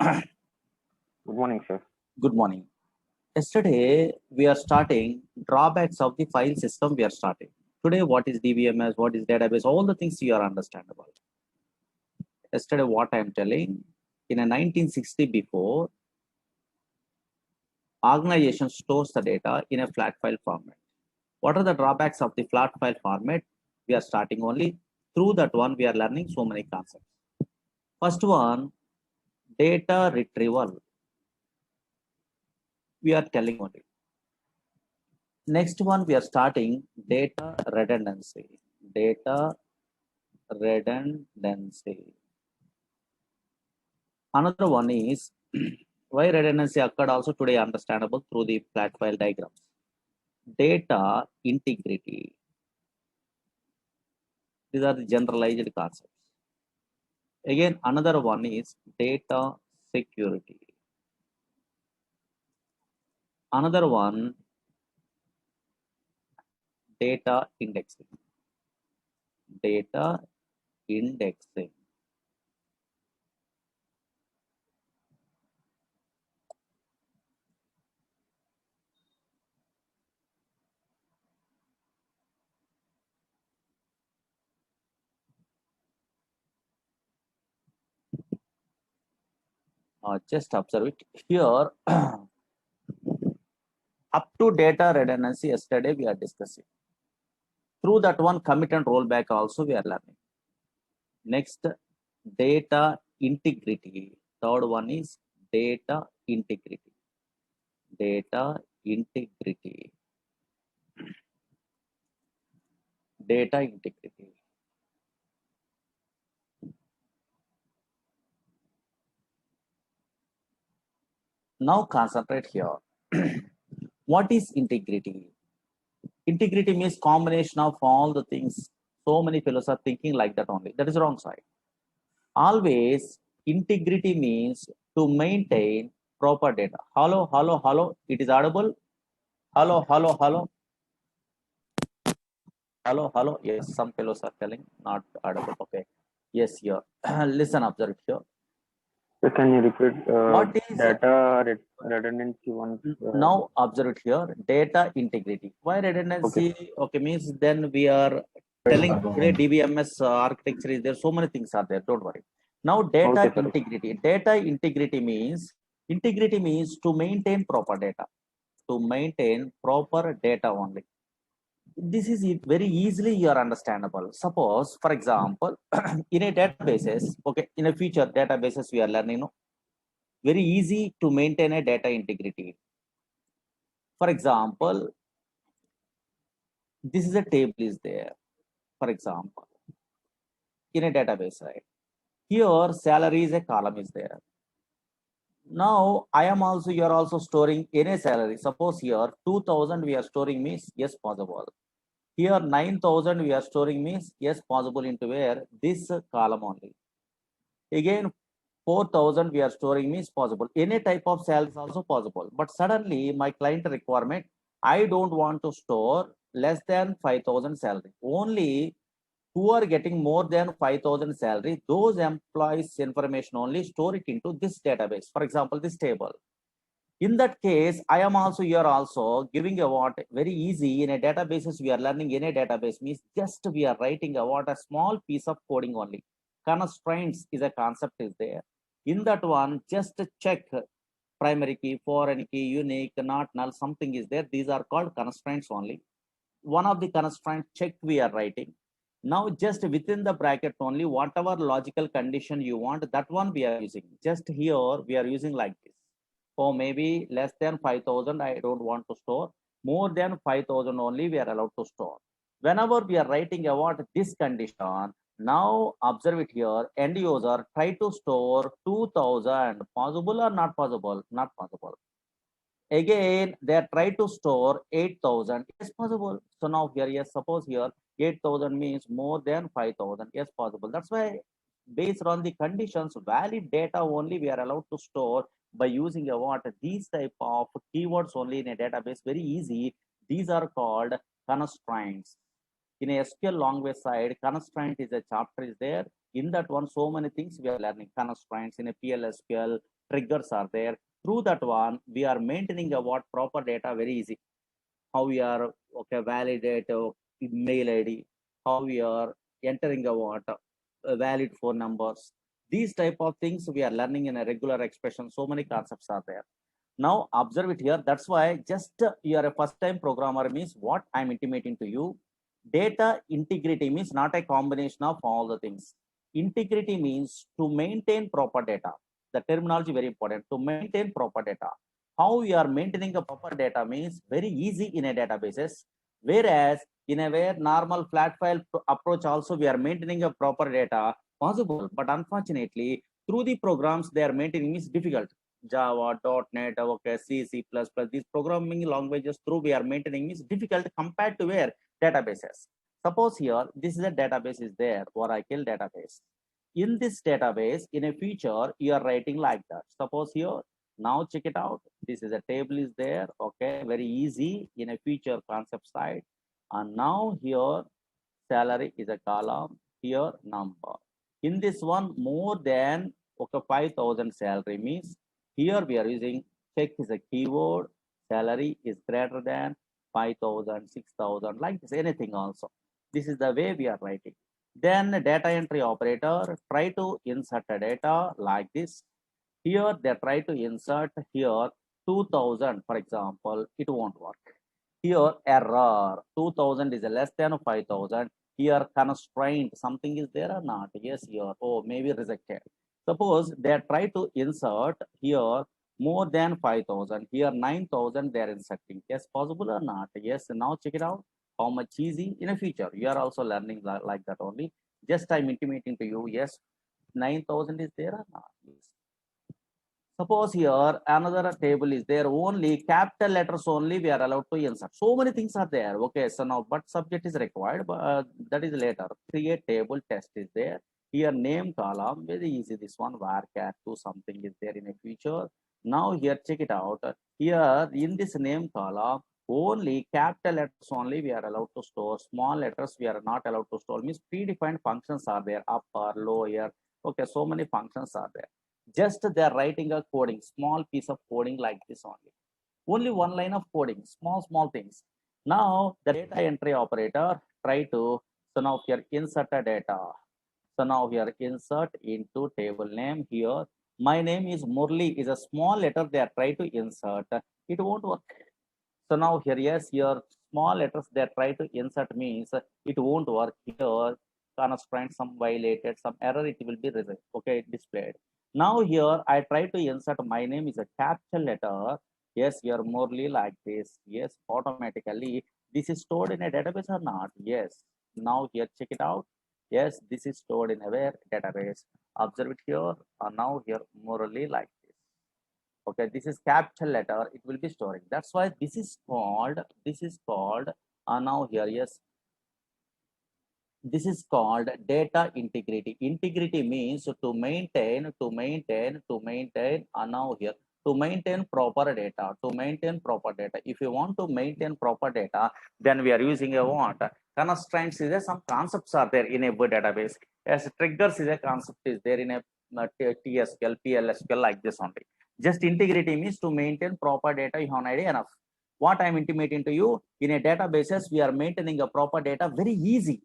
Good morning, sir. Good morning. Yesterday, we are starting drawbacks of the file system we are starting. Today, what is DBMS, what is database, all the things you are understandable. Yesterday, what I am telling, in a 1960 before, organization stores the data in a flat file format. What are the drawbacks of the flat file format? We are starting only through that one, we are learning so many concepts. First one, data retrieval. We are telling only. Next one, we are starting data redundancy. Data redundancy. Another one is why redundancy occurred also today understandable through the flat file diagrams. Data integrity. These are the generalized concepts. Again, another one is data security. Another one, data indexing. Data indexing. Just observe it here. Up to data redundancy, yesterday we are discussing. Through that one, commit and rollback also we are learning. Next, data integrity. Third one is data integrity. Data integrity. Data integrity. Now concentrate here. What is integrity? Integrity means combination of all the things. So many fellows are thinking like that only. That is the wrong side. Always integrity means to maintain proper data. Hello, hello, hello. It is audible. Hello, hello, hello. Hello, hello. Yes, some fellows are telling not audible. Okay. Yes, here. Listen, observe here. So can you repeat What is data redundancy once? Now observe it here. Data integrity. Why redundancy? Okay, means then we are telling today DBMS architecture is there. So many things are there. Don't worry. Now data integrity. Data integrity means to maintain proper data. To maintain proper data only. This is very easily you are understandable. Suppose, for example, in a databases, okay, in a future databases we are learning, very easy to maintain a data integrity. For example, this is a table is there. For example, in a database, right? Here, salary is a column is there. Now, you are also storing any salary. Suppose here 2000 we are storing means yes possible. Here 9000 we are storing means yes possible into where this column only. Again 4000 we are storing means possible. Any type of salary is also possible. But suddenly my client requirement, I don't want to store less than 5000 salary. Only who are getting more than 5000 salary, those employees information only store it into this database. For example, this table. In that case, I am also here also giving a what very easy in a databases we are learning in a database means just we are writing a what a small piece of coding only. Constraints is a concept is there. In that one, just check primary key, foreign key, unique, not null, something is there. These are called constraints only. One of the constraints check we are writing. Now just within the bracket only, whatever logical condition you want, that one we are using. Just here we are using like this. Or maybe less than 5000, I don't want to store. More than 5000 only we are allowed to store. Whenever we are writing about this condition, now observe it here, end user try to store 2000. Possible or not possible? Not possible. Again, they try to store 8000. Yes, possible. So now here, yes, suppose here 8000 means more than 5000. Yes, possible. That's why based on the conditions, valid data only we are allowed to store by using a what these type of keywords only in a database. Very easy. These are called constraints. In a SQL language side, constraint is a chapter is there. In that one, so many things we are learning. Constraints in a PLSQL, triggers are there. Through that one, we are maintaining a what proper data very easy. How we are validate mail ID, how we are entering a what valid phone numbers. These type of things we are learning in a regular expression. So many concepts are there. Now observe it here. That's why just you are a first time programmer means what I'm intimating to you. Data integrity means not a combination of all the things. Integrity means to maintain proper data. The terminology very important. To maintain proper data. How we are maintaining a proper data means very easy in a databases. Whereas in a way normal flat file approach also we are maintaining a proper data possible, but unfortunately through the programs they are maintaining is difficult. Java, .NET, okay, C, C++, these programming languages through we are maintaining is difficult compared to where databases. Suppose here, this is a database is there, Oracle database. In this database, in a future, you are writing like that. Suppose here, now check it out. This is a table is there, okay, very easy in a future concept side. And now here, salary is a column, here number. In this one, more than okay, 5,000 salary means here we are using check is a keyword, salary is greater than 5,000, 6,000, like this, anything also. This is the way we are writing. Then data entry operator, try to insert a data like this. Here they try to insert here 2000, for example, it won't work. Here error, 2000 is less than 5,000. Here constraint, something is there or not? Yes, here, oh, maybe rejected. Suppose they try to insert here more than 5,000, here 9,000 they are inserting. Yes, possible or not? Yes, now check it out. How much easy in a future. You are also learning like that only. Just I'm intimating to you, yes, 9,000 is there or not? Yes. Suppose here another table is there, only capital letters only we are allowed to insert. So many things are there. Okay, so now but subject is required, but that is later. Create table test is there. Here name column, very easy. This one varchar to something is there in a future. Now here check it out. Here in this name column, only capital letters only we are allowed to store. Small letters we are not allowed to store. Means predefined functions are there, upper, lower. Okay, so many functions are there. Just they're writing a coding, small piece of coding like this only one line of coding, small things. Now the data entry operator try to, so now here insert a data. So now here insert into table name. Here my name is Murli is a small letter they are try to insert, it won't work. So now here, yes, here small letters they try to insert means it won't work. Here constraint some violated, some error, it will be rejected. Okay, displayed. Now here I try to insert my name is a capital letter. Yes, you're morely like this. Yes, automatically this is stored in a database or not? Yes. Now here check it out. Yes, this is stored in a where database. Observe it here. Now here morally like this. Okay, this is capital letter. It will be storing. That's why this is called. Now here yes, this is called data integrity. Integrity means to maintain, and now here to maintain proper data, If you want to maintain proper data, then we are using a what? Constraints is there, some concepts are there in a database. As triggers is a concept is there in a TSQL, PLSQL like this only. Just integrity means to maintain proper data, you have an idea enough. What I'm intimating to you, in a databases, we are maintaining a proper data very easy,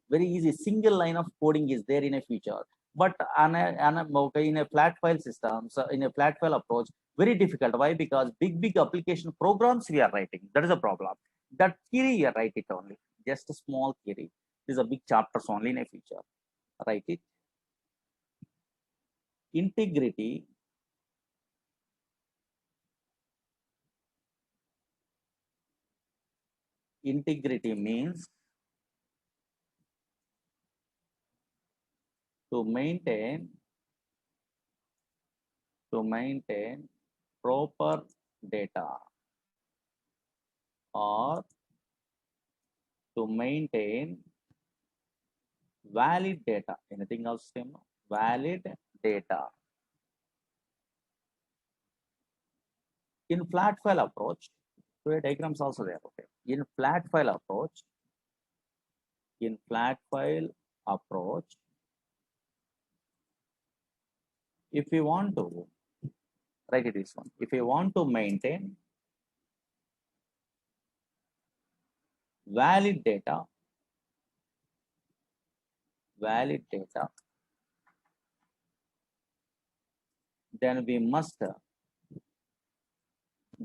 single line of coding is there in a future. But in a flat file system, so in a flat file approach, very difficult. Why? Because big application programs we are writing. That is a problem. That query you write it only, just a small query. This is a big chapters only in a future. Write it. Integrity. Integrity means to maintain proper data, or to maintain valid data. Anything else? Same? Valid data. In flat file approach, so diagrams also there. Okay. In flat file approach, if you want to write it this one. If you want to maintain valid data, then we must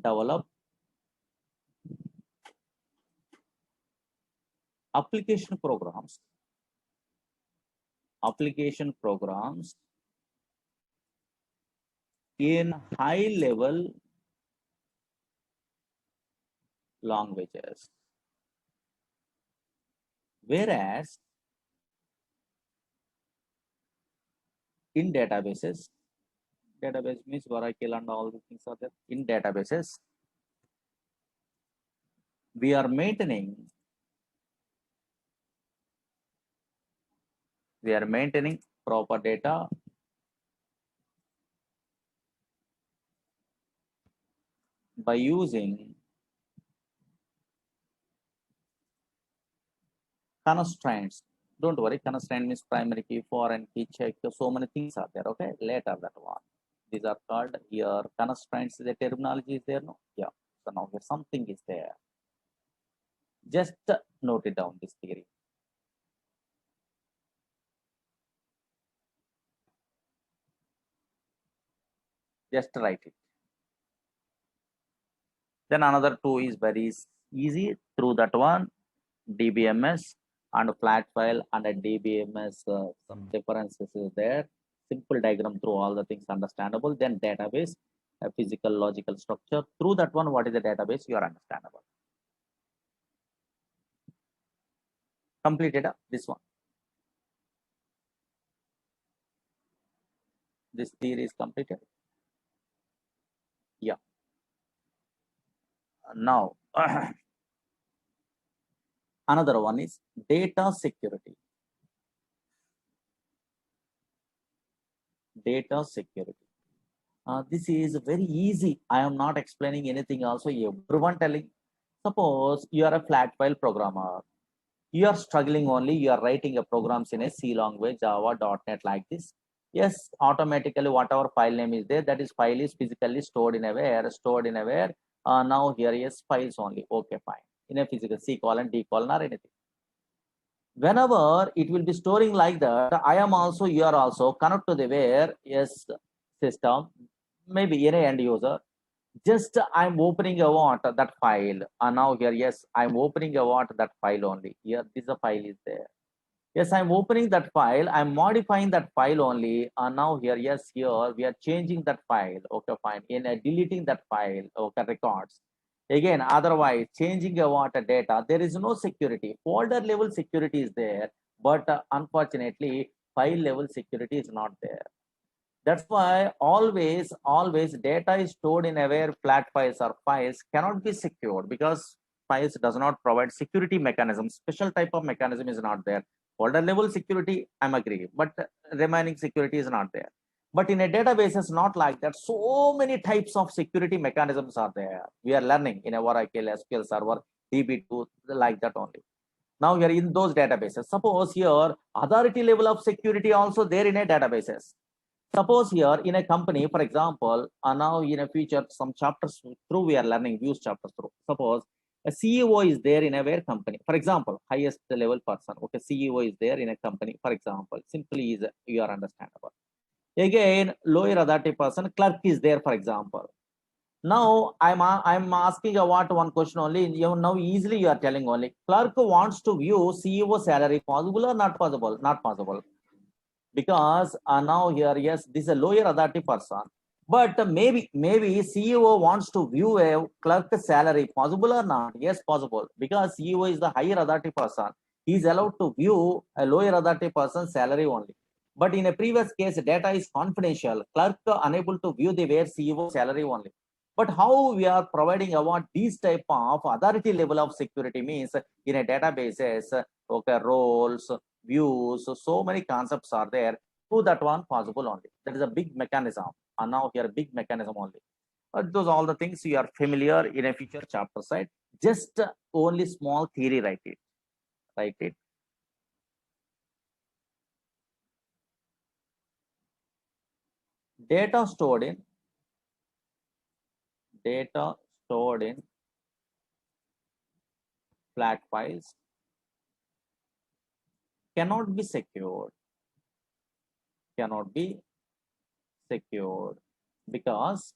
develop application programs in high level languages, whereas in database means Oracle and all these things are there. In databases, we are maintaining proper data by using constraints. Don't worry, constraint means primary key, foreign key, check. So many things are there. Okay, later that one. These are called here constraints. The terminology is there. No, yeah. So now here something is there. Just note it down. This theory. Just write it. Then another two is very easy. Through that one, DBMS and flat file and a DBMS, some differences is there. Simple diagram through all the things understandable. Then database, a physical logical structure. Through that one, what is the database? You are understandable. Completed this one. This theory is completed. Yeah. Now, another one is data security. Data security. This is very easy. I am not explaining anything also. Everyone telling. Suppose you are a flat file programmer. You are struggling only. You are writing a programs in a C language, Java, .NET like this. Yes, automatically whatever file name is there, that is file is physically stored in a where. Now here is files only. Okay, fine. In a physical C colon, D colon or anything. Whenever it will be storing like that, I am also, you are also connect to the where yes system, maybe any end user. Just I'm opening a what that file. And now here, yes, I'm opening a what that file only. Here, this file is there. Yes, I'm opening that file. I'm modifying that file only. And now here, yes, here we are changing that file. Okay, fine. In deleting that file, okay, records. Again, otherwise, changing a what data, there is no security. Folder level security is there, but unfortunately, file level security is not there. That's why always data is stored in aware flat files or files cannot be secured because files does not provide security mechanism. Special type of mechanism is not there. Folder level security, I'm agree, but remaining security is not there. But in a database, it's not like that. So many types of security mechanisms are there. We are learning in a Oracle, SQL Server, DB2, like that only. Now we are in those databases. Suppose here authority level of security also there in a databases. Suppose here in a company, for example, now in a future, some chapters through we are learning views chapters through. Suppose a CEO is there in a where company, for example, highest level person. Okay, CEO is there in a company, for example, simply is you are understandable. Again, lower authority person, clerk is there, for example. Now I'm asking what one question only. You now easily you are telling only clerk wants to view CEO salary, possible or not possible? Not possible. Because now here, yes, this is a lower authority person, but maybe CEO wants to view a clerk salary, possible or not? Yes, possible, because CEO is the higher authority person. He is allowed to view a lower authority person's salary only. But in a previous case, data is confidential. Clerk unable to view the where CEO salary only. But how we are providing about these type of authority level of security means in a databases, okay, roles, views, so many concepts are there. To that one possible only. That is a big mechanism. And now here big mechanism only. But those all the things you are familiar in a future chapter side. Just only small theory write it. Write it. Data stored in data stored in flat files cannot be secured, because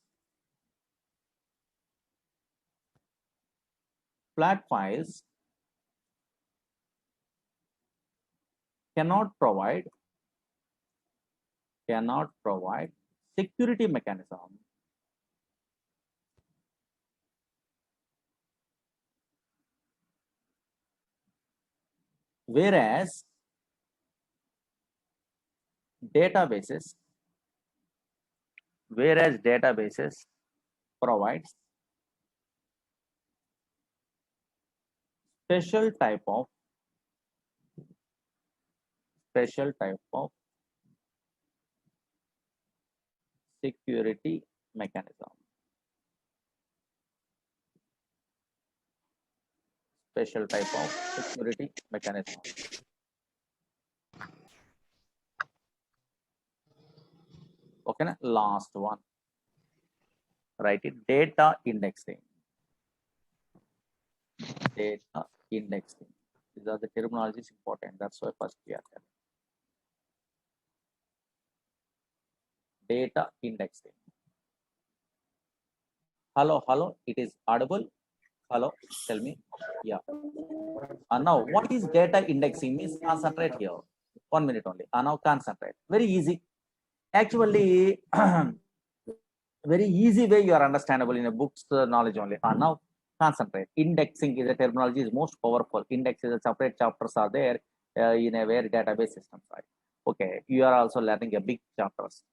flat files cannot provide security mechanism, whereas databases provides special type of security mechanism. Special type of security mechanism. Okay, na? Last one. Write it. Data indexing. Data indexing. These are the terminologies important. That's why first we are telling. Data indexing. Hello, hello. It is audible. Hello, tell me. Yeah. Now, what is data indexing means? Concentrate here. 1 minute only. Now, concentrate. Very easy. Actually, very easy way you are understandable in a book's knowledge only. Now, concentrate. Indexing is a terminology is most powerful. Index is a separate chapters are there in a where database systems are. Okay, you are also learning a big chapters.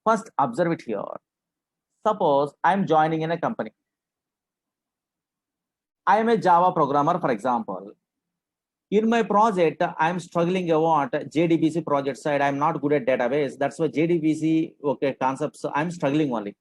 First, observe it here. Suppose I am joining in a company. I am a Java programmer, for example. In my project, I am struggling about JDBC project side. I am not good at database. That's why JDBC concepts. I am struggling only.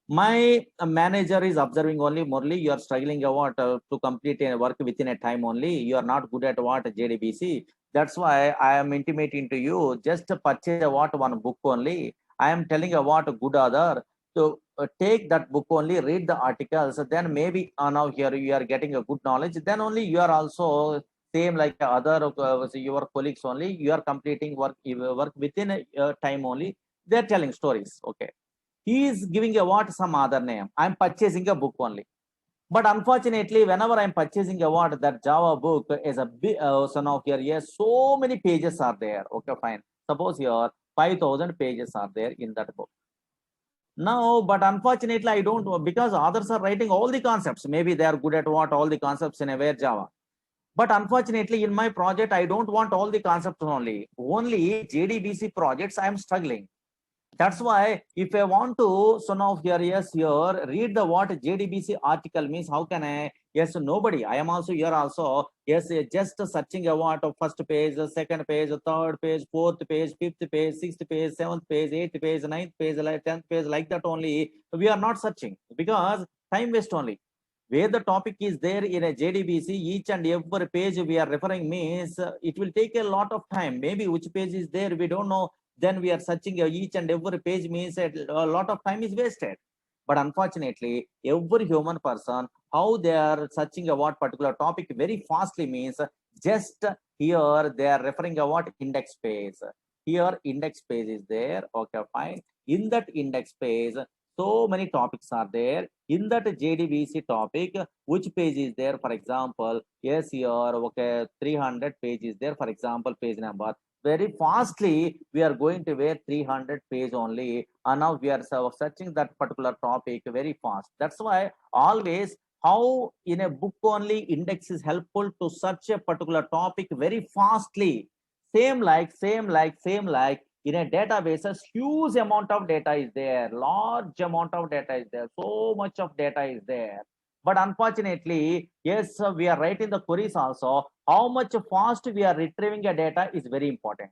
My manager is observing only, Murli, you are struggling about to complete a work within a time only. You are not good at what JDBC. That's why I am intimating to you, just purchase what one book only. I am telling about good other. So take that book only, read the articles. Then maybe now here you are getting a good knowledge. Then only you are also same like other your colleagues only. You are completing work within a time only. They are telling stories. Okay. He is giving a what some other name. I'm purchasing a book only. But unfortunately, whenever I'm purchasing a what that Java book is a big so now here, yes, so many pages are there. Okay, fine. Suppose here 5,000 pages are there in that book. Now, but unfortunately, I don't know because others are writing all the concepts. Maybe they are good at what all the concepts in a where Java. But unfortunately, in my project, I don't want all the concepts only. Only JDBC projects, I'm struggling. That's why if I want to, so now here, yes, here, read the what JDBC article means, how can I, yes, nobody, I am also here also, yes, just searching a what of first page, second page, third page, fourth page, fifth page, sixth page, seventh page, eighth page, ninth page, 10th page, like that only, we are not searching because time waste only. Where the topic is there in a JDBC, each and every page we are referring means it will take a lot of time. Maybe which page is there, we don't know. Then we are searching each and every page means a lot of time is wasted. But unfortunately, every human person, how they are searching about particular topic very fastly means just here they are referring about index page. Here index page is there. Okay, fine. In that index page, so many topics are there. In that JDBC topic, which page is there? For example, yes, here, okay, 300 pages there. For example, page number. Very fastly, we are going to wear 300 page only. And now we are searching that particular topic very fast. That's why always how in a book only index is helpful to search a particular topic very fastly. Same like in a database, a huge amount of data is there, large amount of data is there, so much of data is there. But unfortunately, yes, we are writing the queries also. How much fast we are retrieving a data is very important.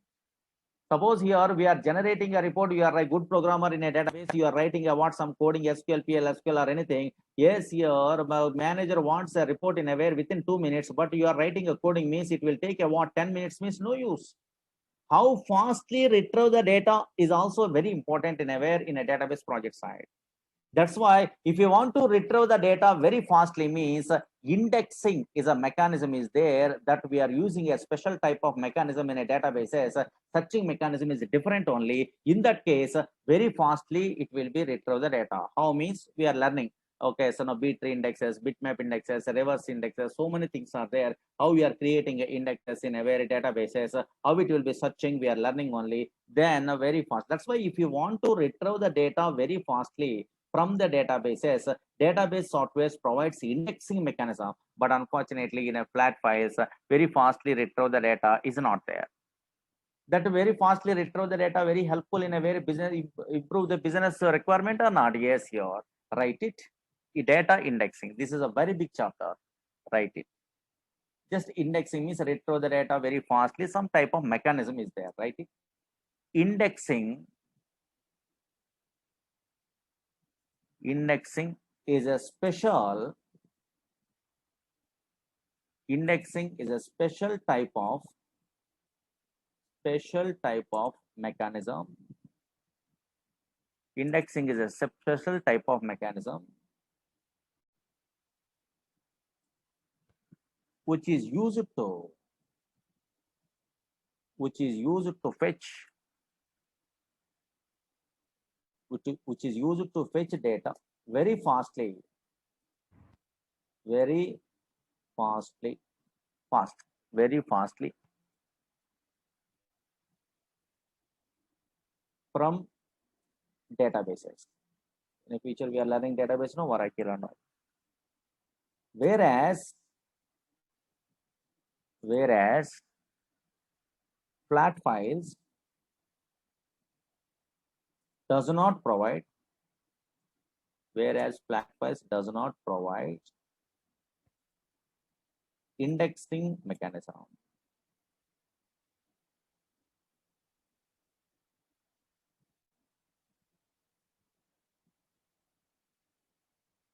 Suppose here we are generating a report, you are a good programmer in a database, you are writing about some coding, SQL, PL, SQL or anything. Yes, your manager wants a report in a way within 2 minutes, but you are writing a coding means it will take about 10 minutes means no use. How fastly retrieve the data is also very important in a database project side. That's why if you want to retrieve the data very fastly means indexing is a mechanism is there that we are using a special type of mechanism in a databases. Searching mechanism is different only. In that case, very fastly it will be retrieve the data. How means we are learning. Okay, so now B-tree indexes, bitmap indexes, reverse indexes, so many things are there. How we are creating indexes in a very databases, how it will be searching, we are learning only. Then very fast. That's why if you want to retrieve the data very fastly from the databases, database software provides indexing mechanism, but unfortunately in a flat files, very fastly retrieve the data is not there. That very fastly retrieve the data very helpful in a very business, improve the business requirement or not? Yes, here, write it. Data indexing, this is a very big chapter, write it. Just indexing means retrieve the data very fastly, some type of mechanism is there, write it. Indexing is a special type of mechanism. Indexing is a special type of mechanism which is used to fetch data very fastly from databases. In the future we are learning database, no Oracle or no. Whereas flat files does not provide indexing mechanism.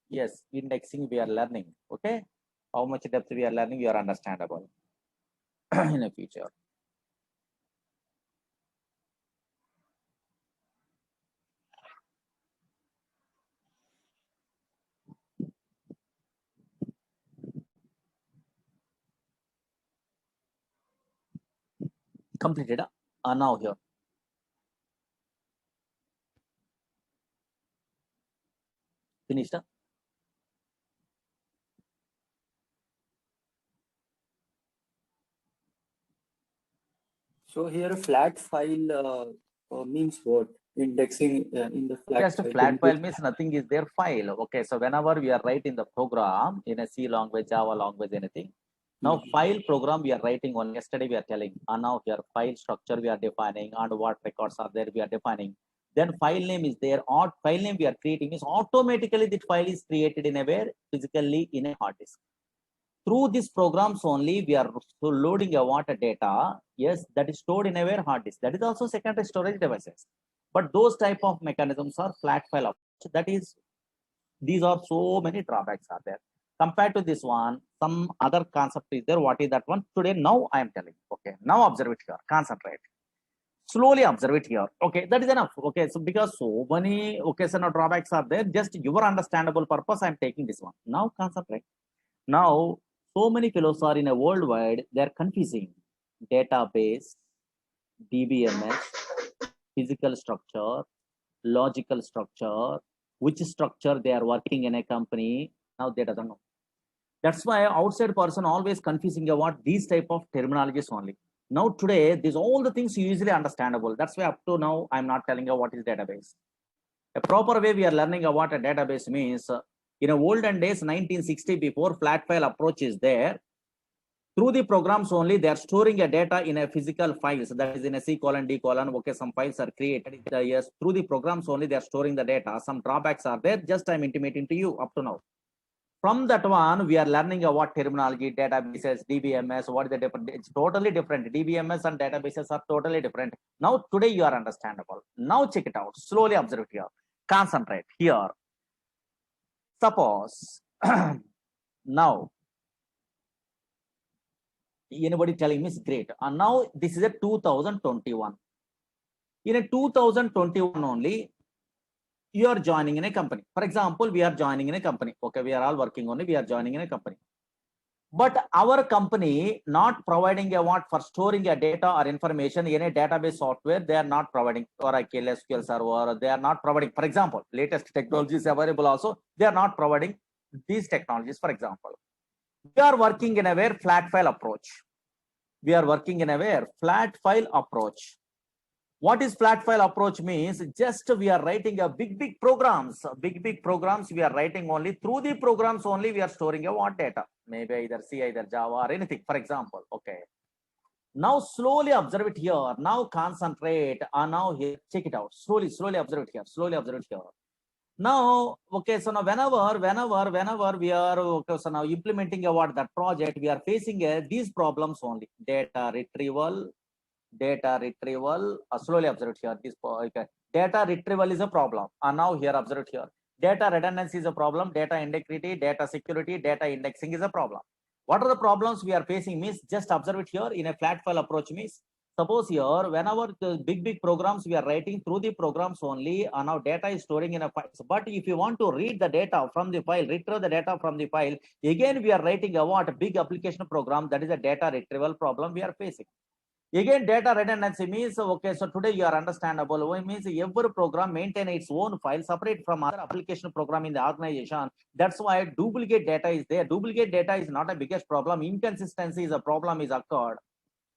Yes, indexing we are learning. Okay, how much depth we are learning, you are understandable in the future. Completed. Now here. Finished. So here a flat file means what? Indexing in the flat Just a file. flat file means nothing is there file. Okay, so whenever we are writing the program in a C language, Java language, anything. Now file program we are writing on. Yesterday we are telling, and now here file structure we are defining, and what records are there we are defining. Then file name is there, or file name we are creating is automatically the file is created in a where physically in a hard disk. Through these programs only we are loading a water data. Yes, that is stored in a where hard disk. That is also secondary storage devices. But those type of mechanisms are flat file approach. That is, these are so many drawbacks are there. Compared to this one, some other concept is there. What is that one? Today, now I am telling. Okay, now observe it here. Concentrate. Slowly observe it here. Okay, that is enough. Okay, so because so many occasional drawbacks are there, just your understandable purpose, I am taking this one. Now concentrate. Now, so many fellows are in a worldwide, they are confusing database, DBMS, physical structure, logical structure, which structure they are working in a company. Now they doesn't know. That's why outside person always confusing about these type of terminologies only. Now today, these all the things easily understandable. That's why up to now, I'm not telling you what is database. A proper way we are learning about a database means in a olden days, 1960 before flat file approach is there. Through the programs only, they are storing a data in a physical files, that is in a C colon, D colon. Okay, some files are created. Yes, through the programs only, they are storing the data. Some drawbacks are there. Just I'm intimating to you up to now. From that one, we are learning about terminology, databases, DBMS. What is the difference? It's totally different. DBMS and databases are totally different. Now, today you are understandable. Now check it out. Slowly observe it here. Concentrate here. Suppose now. Anybody telling me is great. And now this is a 2021. In a 2021 only, you are joining in a company. For example, we are joining in a company. Okay, we are all working on it. We are joining in a company. But our company not providing a what for storing a data or information in a database software, they are not providing Oracle SQL Server, they are not providing, for example, latest technologies available also, they are not providing these technologies. For example, we are working in a very flat file approach. We are working in a very flat file approach. What is flat file approach means? Just we are writing a big programs, big programs we are writing only. Through the programs only we are storing a what data? Maybe either C, either Java or anything, for example. Okay. Now slowly observe it here. Now concentrate. Now here, check it out. Slowly observe it here. Slowly observe it here. Now, okay, so now whenever we are, okay, so now implementing a what that project, we are facing these problems only. Data retrieval, slowly observe it here. This okay. Data retrieval is a problem. And now here observe it here. Data redundancy is a problem. Data integrity, data security, data indexing is a problem. What are the problems we are facing means just observe it here in a flat file approach means suppose here whenever the big programs we are writing through the programs only and now data is storing in a file. But if you want to read the data from the file, retrieve the data from the file, again we are writing a what big application program, that is a data retrieval problem we are facing. Again, data redundancy means, okay, so today you are understandable. It means every program maintain its own file separate from other application program in the organization. That's why duplicate data is there. Duplicate data is not a biggest problem. Inconsistency is a problem is occurred.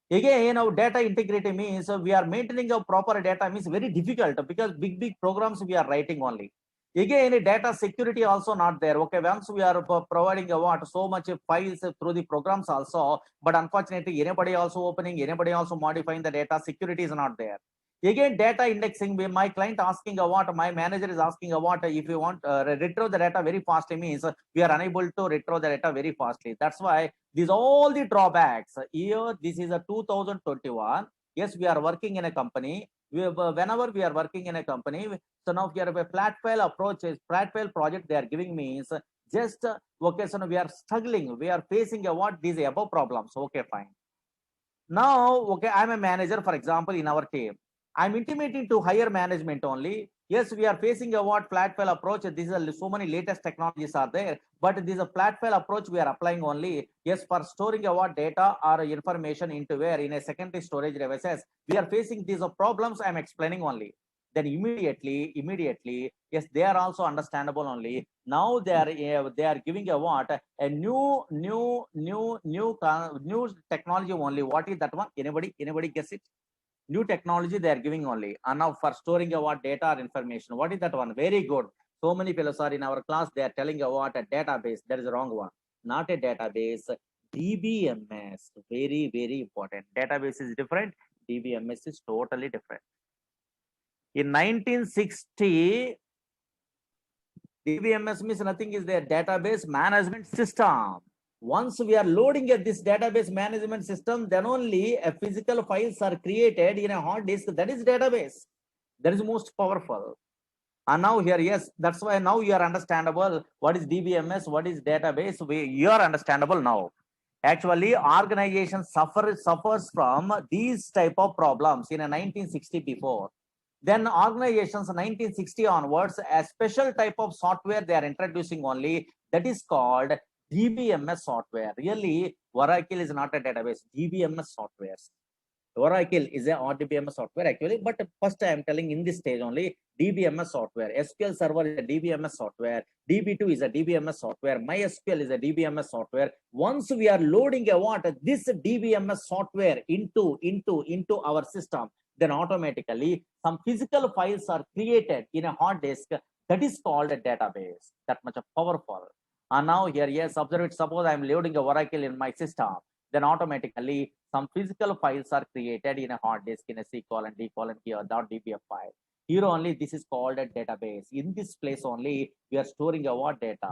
Again, you know, data integrity means we are maintaining a proper data means very difficult because big programs we are writing only. Again, data security also not there. Okay, once we are providing a what so much files through the programs also, but unfortunately anybody also opening, anybody also modifying the data, security is not there. Again, data indexing, my client asking a what, my manager is asking a what, if you want retrieve the data very fastly means we are unable to retrieve the data very fastly. That's why these all the drawbacks. Here, this is a 2021. Yes, we are working in a company. Whenever we are working in a company, so now we are a flat file approach, flat file project they are giving means just okay, so now we are struggling, we are facing a what these above problems. Okay, fine. Now, okay, I'm a manager, for example, in our team. I'm intimating to higher management only. Yes, we are facing a what flat file approach. This is so many latest technologies are there, but this is a flat file approach we are applying only. Yes, for storing a what data or information into where in a secondary storage devices. We are facing these problems. I'm explaining only. Then immediately, yes, they are also understandable only. Now they are giving a what a new technology only. What is that one? Anybody guess it? New technology they are giving only. And now for storing a what data or information. What is that one? Very good. So many fellows are in our class. They are telling a what a database. That is the wrong one. Not a database. DBMS. Very important. Database is different. DBMS is totally different. In 1960, DBMS means nothing is their database management system. Once we are loading at this database management system, then only a physical files are created in a hard disk. That is database. That is most powerful. And now here, yes, that's why now you are understandable. What is DBMS? What is database? You are understandable now. Actually, organization suffers from these type of problems in a 1960 before. Then organizations 1960 onwards, a special type of software they are introducing only, that is called DBMS software. Really, Oracle is not a database. DBMS softwares. Oracle is a DBMS software actually, but first I am telling in this stage only DBMS software. SQL Server is a DBMS software. DB2 is a DBMS software. MySQL is a DBMS software. Once we are loading a what this DBMS software into our system, then automatically some physical files are created in a hard disk. That is called a database. That much powerful. And now here, yes, observe it. Suppose I am loading a Oracle in my system, then automatically some physical files are created in a hard disk in a C colon, D colon here, .dbf file. Here only this is called a database. In this place only we are storing a what data.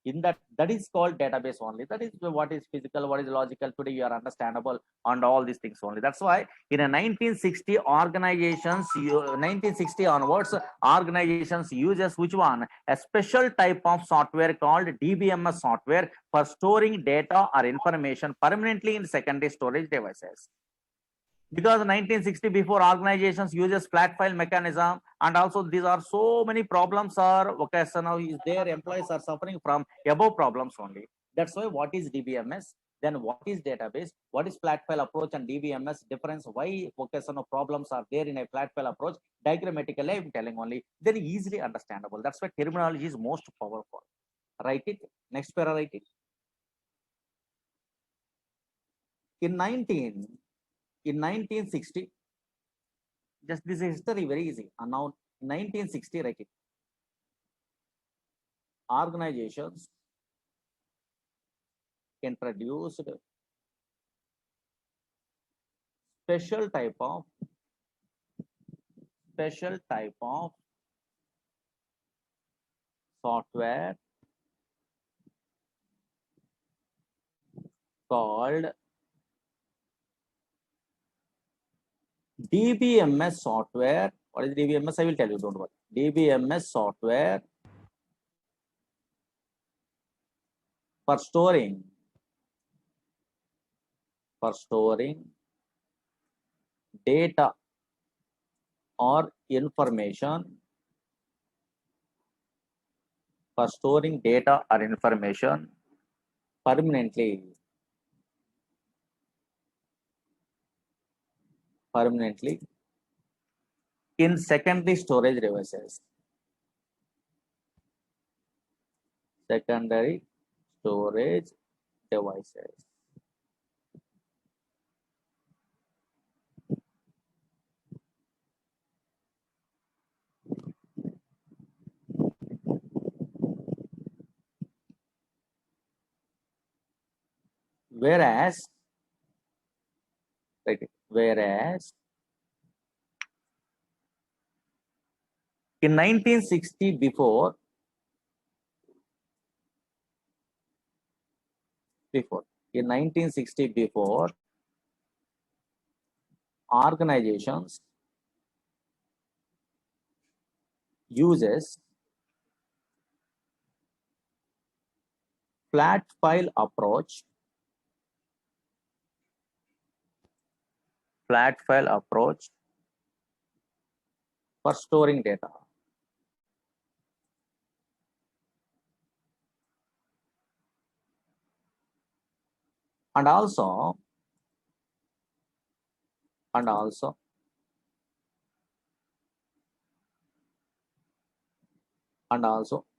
In that is called database only. That is what is physical, what is logical. Today you are understandable on all these things only. That's why in a 1960 organizations, 1960 onwards, organizations uses which one? A special type of software called DBMS software for storing data or information permanently in secondary storage devices. because 1960 before organizations uses flat file mechanism, and also these are so many problems are okay, so now is there employees are suffering from above problems only. That's why what is DBMS, then what is database, what is flat file approach and DBMS difference, why okay, so no problems are there in a flat file approach, diagrammatically I'm telling only, then easily understandable. That's why terminology is most powerful. Write it, next para write it. In 1960, just this is history very easy. And now 1960, write it. Organizations introduced special type of software called DBMS software. What is DBMS? I will tell you, don't worry. DBMS software for storing data or information, permanently in secondary storage devices. Whereas in 1960 before organizations uses flat file approach for storing data. And also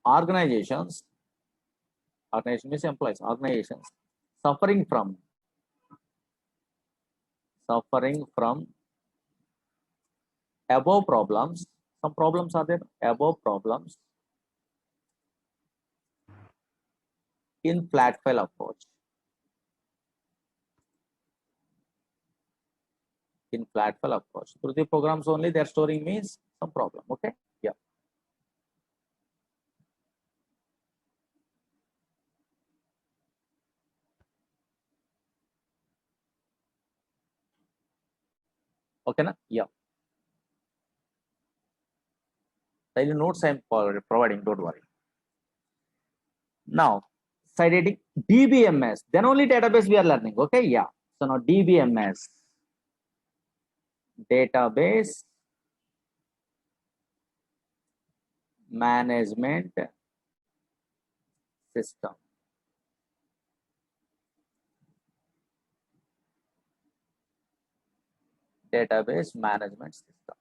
organizations means employees, organizations suffering from above problems. Some problems are there, above problems in flat file approach. Through the programs only they are storing means some problem. Okay. Yeah. Okay, na? Yeah. Daily notes I am providing, don't worry. Now, side heading DBMS, then only database we are learning. Okay, yeah. So now DBMS, database management system. Database management system.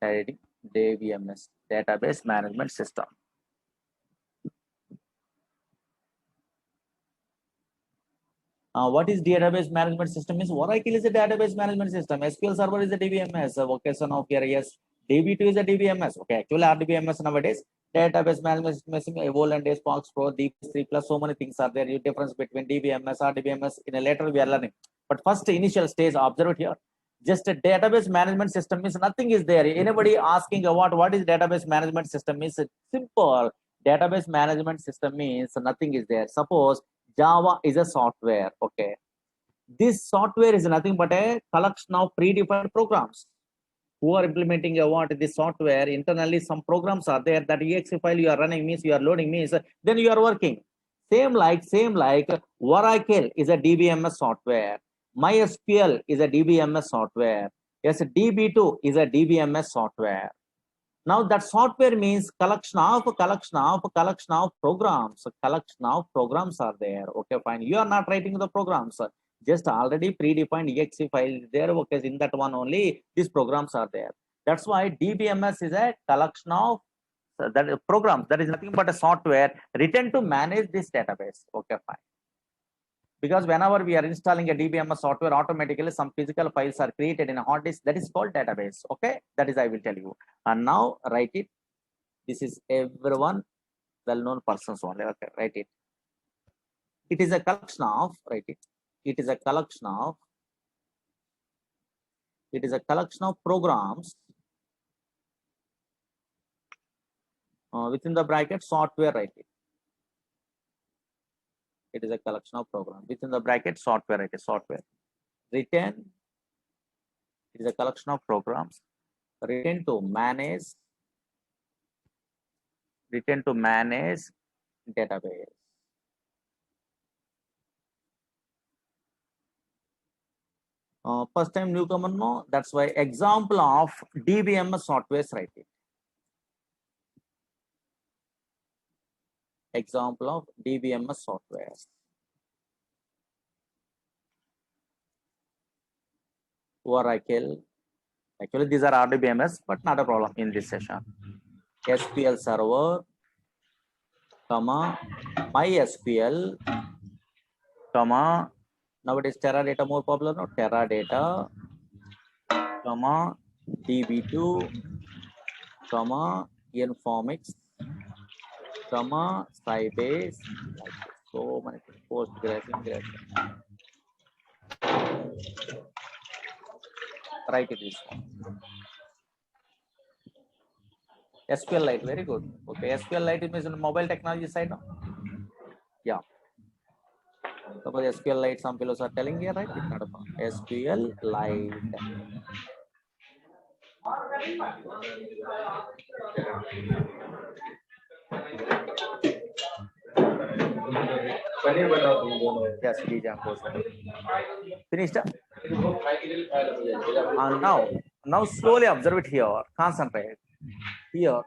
Heading DBMS, database management system. What is database management system? Is Oracle is a database management system. SQL Server is a DBMS. Okay, so now here yes, DB2 is a DBMS. Okay, actually RDBMS nowadays. Database management system, Evolve and Spark Pro, DB3 plus so many things are there. You difference between DBMS, RDBMS in a later we are learning. But first initial stage, observe it here. Just a database management system means nothing is there. Anybody asking about what is database management system means simple. Database management system means nothing is there. Suppose Java is a software. Okay, this software is nothing but a collection of predefined programs. Who are implementing a what this software internally? Some programs are there that exe file you are running means you are loading means then you are working. Same like Oracle is a DBMS software. MySQL is a DBMS software. Yes, DB2 is a DBMS software. Now that software means collection of programs. Collection of programs are there. Okay, fine. You are not writing the programs. Just already predefined exe file is there. Okay, in that one only these programs are there. That's why DBMS is a collection of programs. That is nothing but a software written to manage this database. Okay, fine. Because whenever we are installing a DBMS software, automatically some physical files are created in a hard disk. That is called database. Okay, that is I will tell you. And now write it. This is everyone well-known persons only. Okay, write it. It is a collection of, write it. It is a collection of. It is a collection of programs within the bracket software. Write it. It is a collection of programs within the bracket software. Write it. Software written. It is a collection of programs written to manage database. First time newcomer, no, that's why example of DBMS software, write it. Example of DBMS software. Oracle. Actually, these are RDBMS, but not a problem in this session. SQL Server, comma, MySQL, comma, nowadays Teradata more popular, no? Teradata, comma, DB2, comma, Informix, comma, Sybase, like so many things. Postgres, Ingress. Write it this one. SQLite, very good. Okay, SQLite is in mobile technology side, no? Yeah. Suppose SQLite, some fellows are telling here, right? It's not a problem. SQLite. Yes, Bijan goes. Finished? And now slowly observe it here. Concentrate. Here.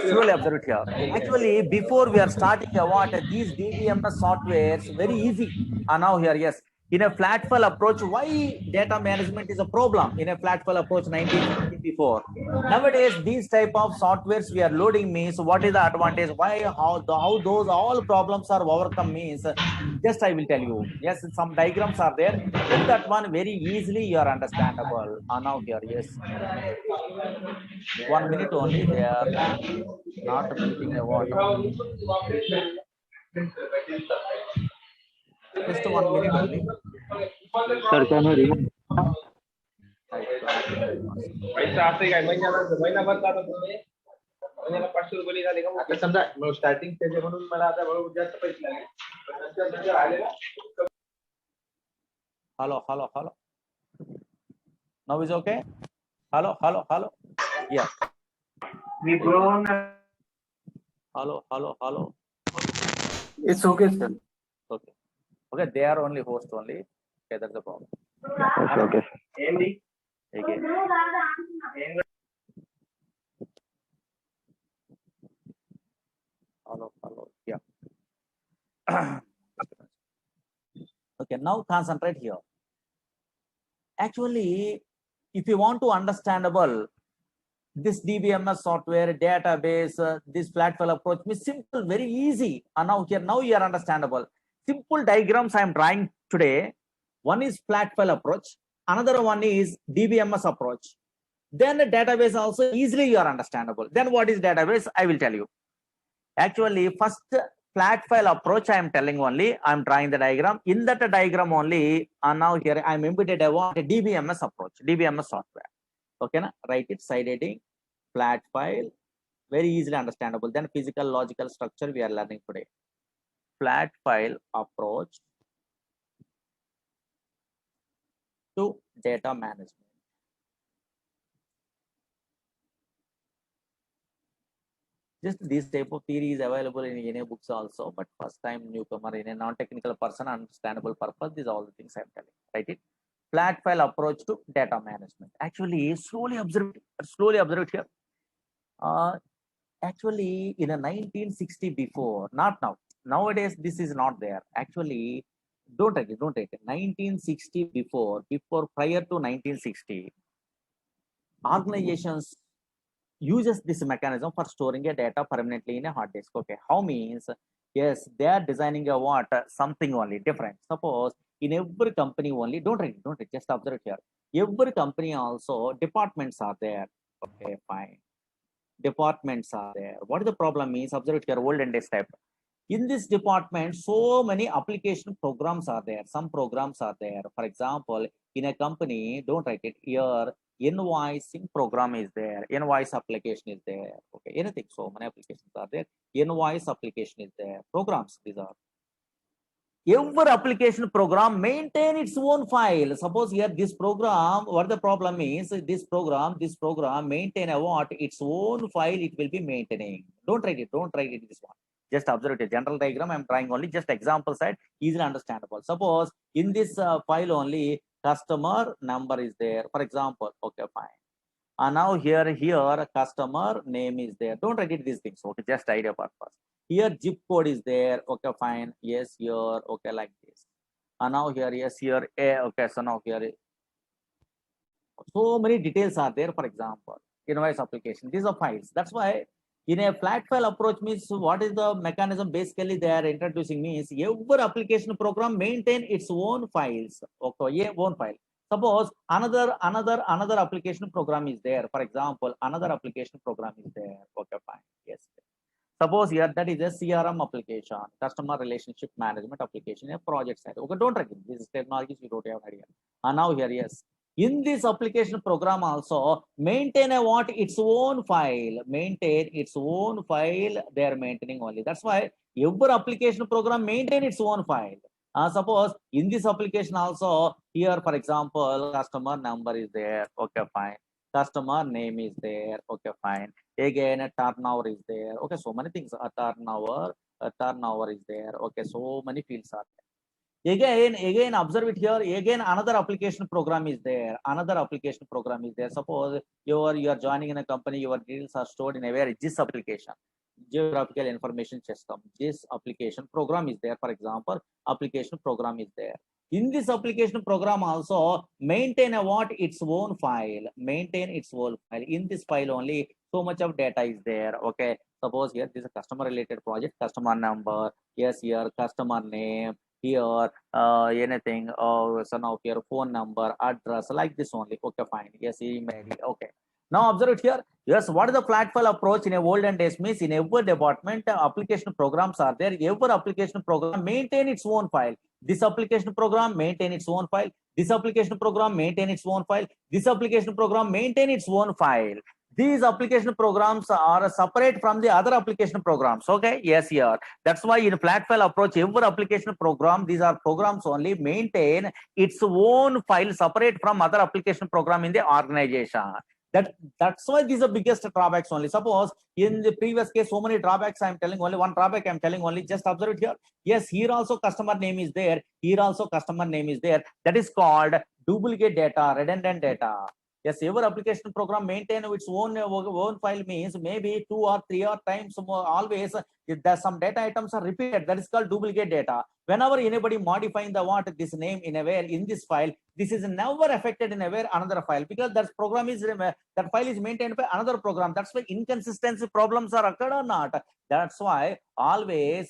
Slowly observe it here. Actually, before we are starting what these DBMS softwares, very easy. And now here, yes. In a flat file approach, why data management is a problem in a flat file approach 1954? Nowadays, these type of softwares we are loading means what is the advantage? Why, how those all problems are overcome means just I will tell you. Yes, some diagrams are there. Put that one very easily, you are understandable. And now here, yes. 1 minute only, they are not muting a what. Just 1 minute only. Sir, can you remove? पैसा असं काय महिनाभर जातात महिन्याला 500 रुपये झाले का आता समजा स्टार्टिंग त्याचे म्हणून मला आता बरोबर जास्त पैसे लागले पण नंतर आले ना Hello. Now is okay? Hello. Yeah. We go on. Hello. It's okay, sir. Okay, they are only host only. Okay, that's the problem. Okay, sir. Again. Hello. Yeah. Okay, now concentrate here. Actually, if you want to understandable this DBMS software, database, this flat file approach is simple, very easy. And now you are understandable. Simple diagrams I am drawing today. One is flat file approach. Another one is DBMS approach. Then the database also easily you are understandable. Then what is database? I will tell you. Actually, first flat file approach I am telling only. I am drawing the diagram. In that diagram only, and now here I am embedded a DBMS approach, DBMS software. Okay, na? Write it, side heading, flat file, very easily understandable. Then physical logical structure we are learning today. Flat file approach to data management. Just this type of theory is available in any books also, but first time newcomer in a non-technical person, understandable purpose, these are all the things I'm telling, right? It flat file approach to data management. Actually, slowly observe it here. Actually, in a 1960 before, not now. Nowadays, this is not there. Actually, don't take it. 1960 before prior to 1960, organizations uses this mechanism for storing a data permanently in a hard disk. Okay, how means? Yes, they are designing a what? Something only different. Suppose in every company only, don't read, just observe it here. Every company also departments are there. Okay, fine. Departments are there. What is the problem is? Observe it here, olden days type. In this department, so many application programs are there. Some programs are there. For example, in a company, don't write it here. Invoicing program is there. Invoice application is there. Okay, anything. So many applications are there. Invoice application is there. Programs, these are. Every application program maintain its own file. Suppose here this program, what the problem is, this program maintain a what? Its own file it will be maintaining. Don't write it this one. Just observe it, a general diagram I'm trying only, just example side, easily understandable. Suppose in this file only customer number is there, for example. Okay, fine. And now here customer name is there. Don't write it these things. Okay, just idea purpose. Here zip code is there. Okay, fine. Yes, here. Okay, like this. And now here, yes, here. Okay, so now here. So many details are there. For example, invoice application. These are files. That's why in a flat file approach means what is the mechanism basically they are introducing means every application program maintain its own files. Okay, yeah, own file. Suppose another application program is there. For example, another application program is there. Okay, fine. Yes. Suppose here that is a CRM application, customer relationship management application, a project side. Okay, don't reckon this is technologies you don't have an idea. And now here, yes. In this application program also maintain a what? Its own file. Maintain its own file. They are maintaining only. That's why every application program maintain its own file. Suppose in this application also here, for example, customer number is there. Okay, fine. Customer name is there. Okay, fine. Again, a turnover is there. Okay, so many things. A turnover is there. Okay, so many fields are there. Again, observe it here. Again, another application program is there. Suppose you are joining in a company. Your details are stored in a where this application, geographical information system. This application program is there. For example, application program is there. In this application program also maintain a what? Its own file. Maintain its own file. In this file only so much of data is there. Okay, suppose here this is a customer related project. Customer number. Yes, here customer name. Here anything. So now here phone number, address, like this only. Okay, fine. Yes, email. Okay. Now observe it here. Yes, what is the flat file approach in a olden days means in every department application programs are there. Every application program maintain its own file. This application program maintain its own file. This application program maintain its own file. This application program maintain its own file. These application programs are separate from the other application programs. Okay, yes, here. That's why in flat file approach, every application program, these are programs only maintain its own file separate from other application program in the organization. That's why these are biggest drawbacks only. Suppose in the previous case, so many drawbacks I'm telling, only one drawback I'm telling only, just observe it here. Yes, here also customer name is there. Here also customer name is there. That is called duplicate data, redundant data. Yes, every application program maintain its own file means maybe 2 or 3 or times more, always if there's some data items are repeated. That is called duplicate data. Whenever anybody modifying the what this name in a where in this file, this is never affected in a where another file, because that program is that file is maintained by another program. That's why inconsistency problems are occurred or not. That's why always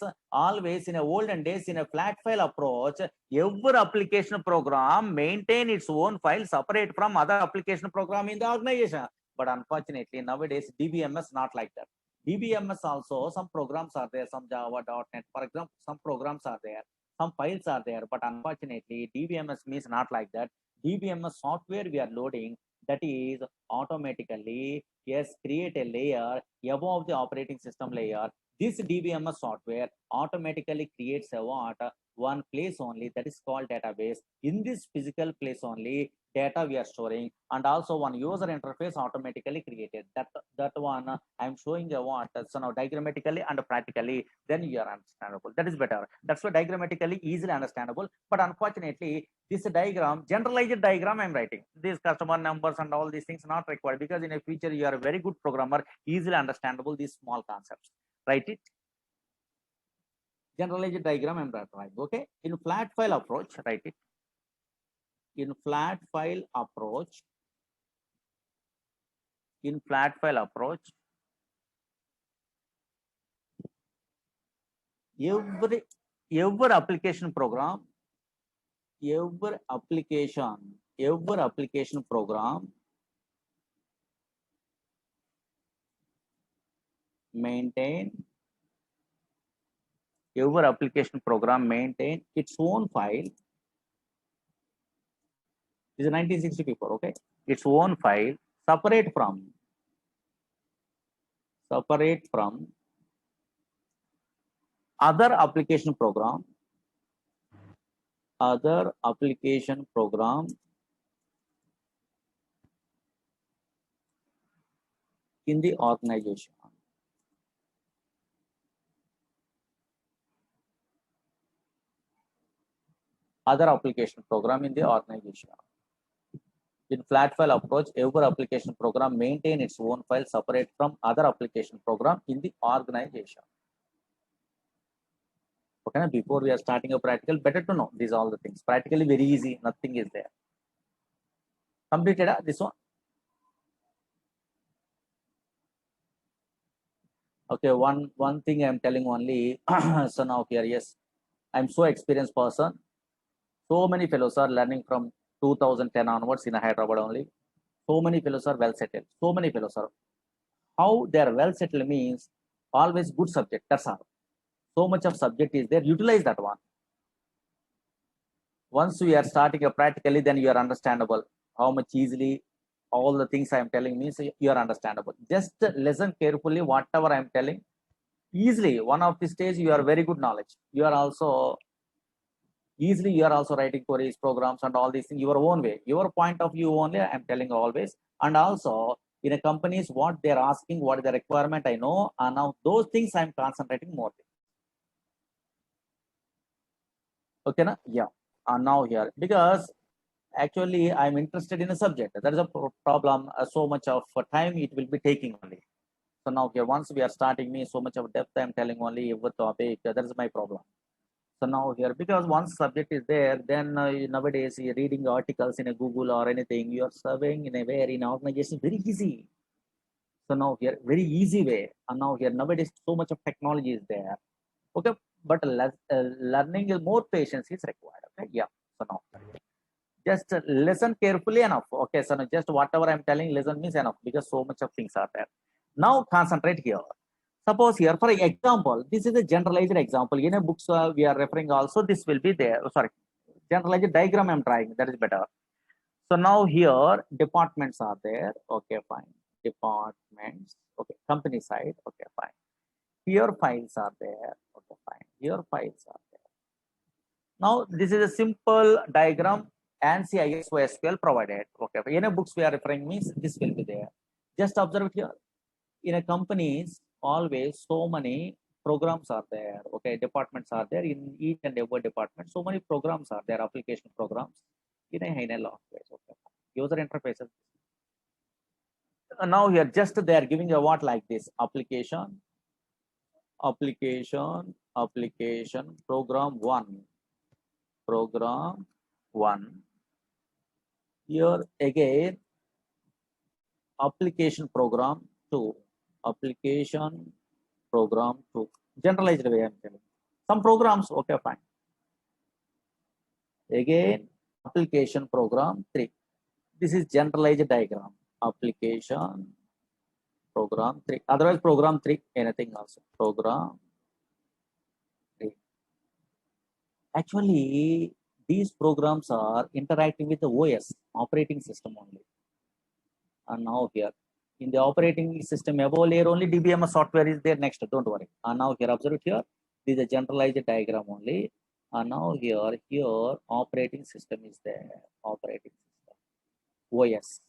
in a olden days in a flat file approach, every application program maintain its own file separate from other application program in the organization. But unfortunately nowadays DBMS not like that. DBMS also some programs are there, some Java, .NET, for example, some programs are there, some files are there, but unfortunately DBMS means not like that. DBMS software we are loading, that is automatically, yes, create a layer above the operating system layer. This DBMS software automatically creates a what? One place only, that is called database. In this physical place only, data we are storing, and also one user interface automatically created. That one I'm showing you what. So now diagrammatically and practically, then you are understandable. That is better. That's why diagrammatically easily understandable. But unfortunately, this diagram, generalized diagram I'm writing. These customer numbers and all these things not required, because in a future you are a very good programmer, easily understandable these small concepts. Write it. Generalized diagram I'm writing. Okay. In flat file approach, write it. In flat file approach, every application program maintain its own file. This is 1960 people, okay? Its own file separate from other application program in the organization. Other application program in the organization. In flat file approach, every application program maintain its own file separate from other application program in the organization. Okay, before we are starting a practical, better to know these all the things. Practically very easy, nothing is there. Completed this one. Okay, one thing I'm telling only. So now here, yes, I'm so experienced person. So many fellows are learning from 2010 onwards in Hyderabad only. So many fellows are well settled. So many fellows are. How they are well settled means always good subject. That's all. So much of subject is there. Utilize that one. Once we are starting a practically, then you are understandable. How much easily all the things I am telling means you are understandable. Just listen carefully whatever I am telling. Easily, one of the stage you are very good knowledge. You are also easily you are also writing queries, programs, and all these things your own way. Your point of view only I am telling always. And also in a companies what they are asking, what is the requirement I know, and now those things I am concentrating more. Okay, na? Yeah. And now here because actually I'm interested in a subject. That is a problem. So much of time it will be taking only. So now here once we are starting me so much of depth I'm telling only every topic. That is my problem. So now here because once subject is there, then nowadays you're reading articles in a Google or anything, you are serving in a way in organization very easy. So now here very easy way. And now here nowadays so much of technology is there. Okay, but learning is more patience is required. Okay, yeah. So now just listen carefully enough. Okay, so now just whatever I'm telling, listen means enough because so much of things are there. Now concentrate here. Suppose here, for example, this is a generalized example. In a books we are referring also, this will be there. Sorry, generalized diagram I'm trying, that is better. So now here, departments are there. Okay, fine. Departments. Okay, company side. Okay, fine. Here files are there. Okay, fine. Here files are there. Now, this is a simple diagram ANSI ISO SQL provided. Okay, in a books we are referring means this will be there. Just observe here. In a companies, always so many programs are there. Okay, departments are there in each and every department. So many programs are there, application programs in a language. Okay, user interfaces. Now here, just they are giving a what like this application, program one. Here again, application program 2. Application program 2. Generalized way I'm telling. Some programs, okay, fine. Again, application program 3. This is generalized diagram. Application program 3. Otherwise, program 3, anything else. Program 3. Actually, these programs are interacting with the OS, operating system only. And now here, in the operating system above layer only DBMS software is there next, don't worry. And now here, observe it here, this is a generalized diagram only. And now here operating system is there, operating system. OS.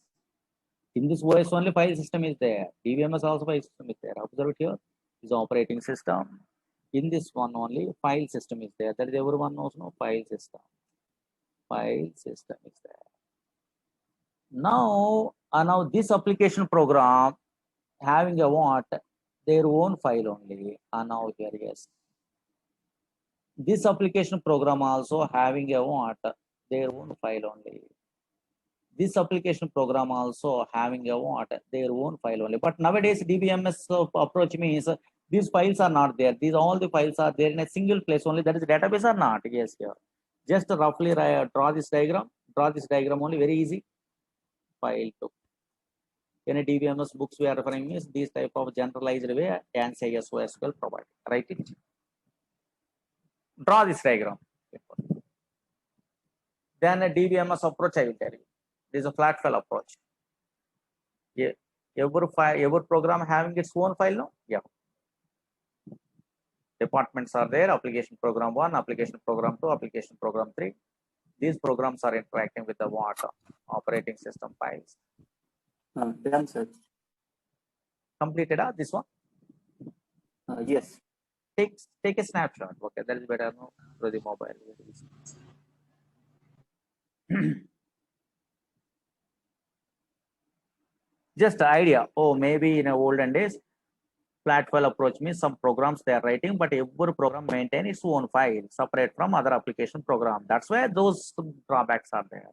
In this OS only file system is there. DBMS also file system is there. Observe it here. This is operating system. In this one only file system is there. That is everyone knows, no, file system. File system is there. Now this application program having a what? Their own file only. And now here, yes. This application program also having a what? Their own file only. This application program also having a what? Their own file only. But nowadays DBMS approach means these files are not there. These all the files are there in a single place only. That is database or not? Yes, here. Just roughly draw this diagram. Draw this diagram only, very easy. File 2. In a DBMS books we are referring is this type of generalized way ANSI SQL provided. Write it. Draw this diagram. Then a DBMS approach I will tell you. This is a flat file approach. Yeah. Every program having its own file, no? Yeah. Departments are there, application program 1, application program 2, application program 3. These programs are interacting with the what? Operating system files. Done, sir. Completed this one? Yes. Take a snapshot. Okay, that is better, no? Through the mobile. Just the idea. Oh, maybe in the olden days, flat file approach means some programs they are writing, but every program maintain its own file separate from other application program. That's why those drawbacks are there.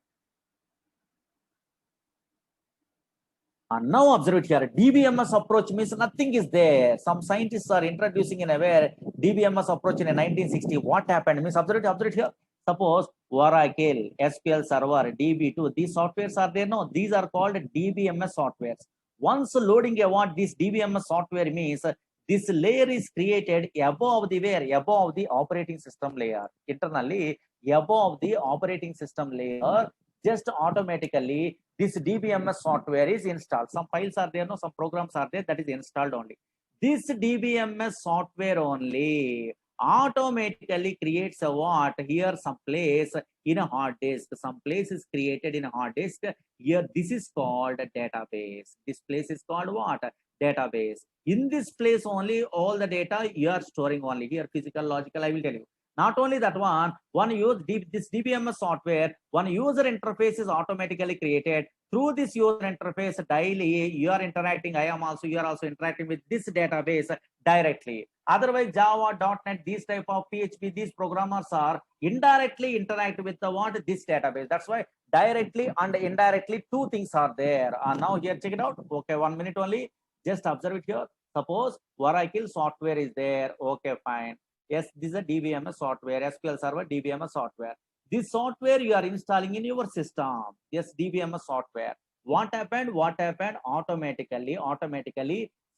And now observe it here. DBMS approach means nothing is there. Some scientists are introducing in a way DBMS approach in 1960. What happened? Means observe it here. Suppose Oracle, SQL Server, DB2, these softwares are there. No, these are called DBMS softwares. Once loading a what this DBMS software means this layer is created above the operating system layer. Internally, above the operating system layer, just automatically this DBMS software is installed. Some files are there, no, some programs are there, that is installed only. This DBMS software only automatically creates a what? Here some place in a hard disk. Some place is created in a hard disk. Here this is called a database. This place is called what? Database. In this place only all the data you are storing only. Here physical, logical, I will tell you. Not only that one use this DBMS software, one user interface is automatically created. Through this user interface daily, you are interacting, you are also interacting with this database directly. Otherwise, Java, .NET, these type of PHP, these programmers are indirectly interact with the what? This database. That's why directly and indirectly two things are there. Now here, check it out. Okay, 1 minute only. Just observe it here. Suppose Oracle software is there. Okay, fine. Yes, this is a DBMS software, SQL Server, DBMS software. This software you are installing in your system. Yes, DBMS software. What happened? Automatically,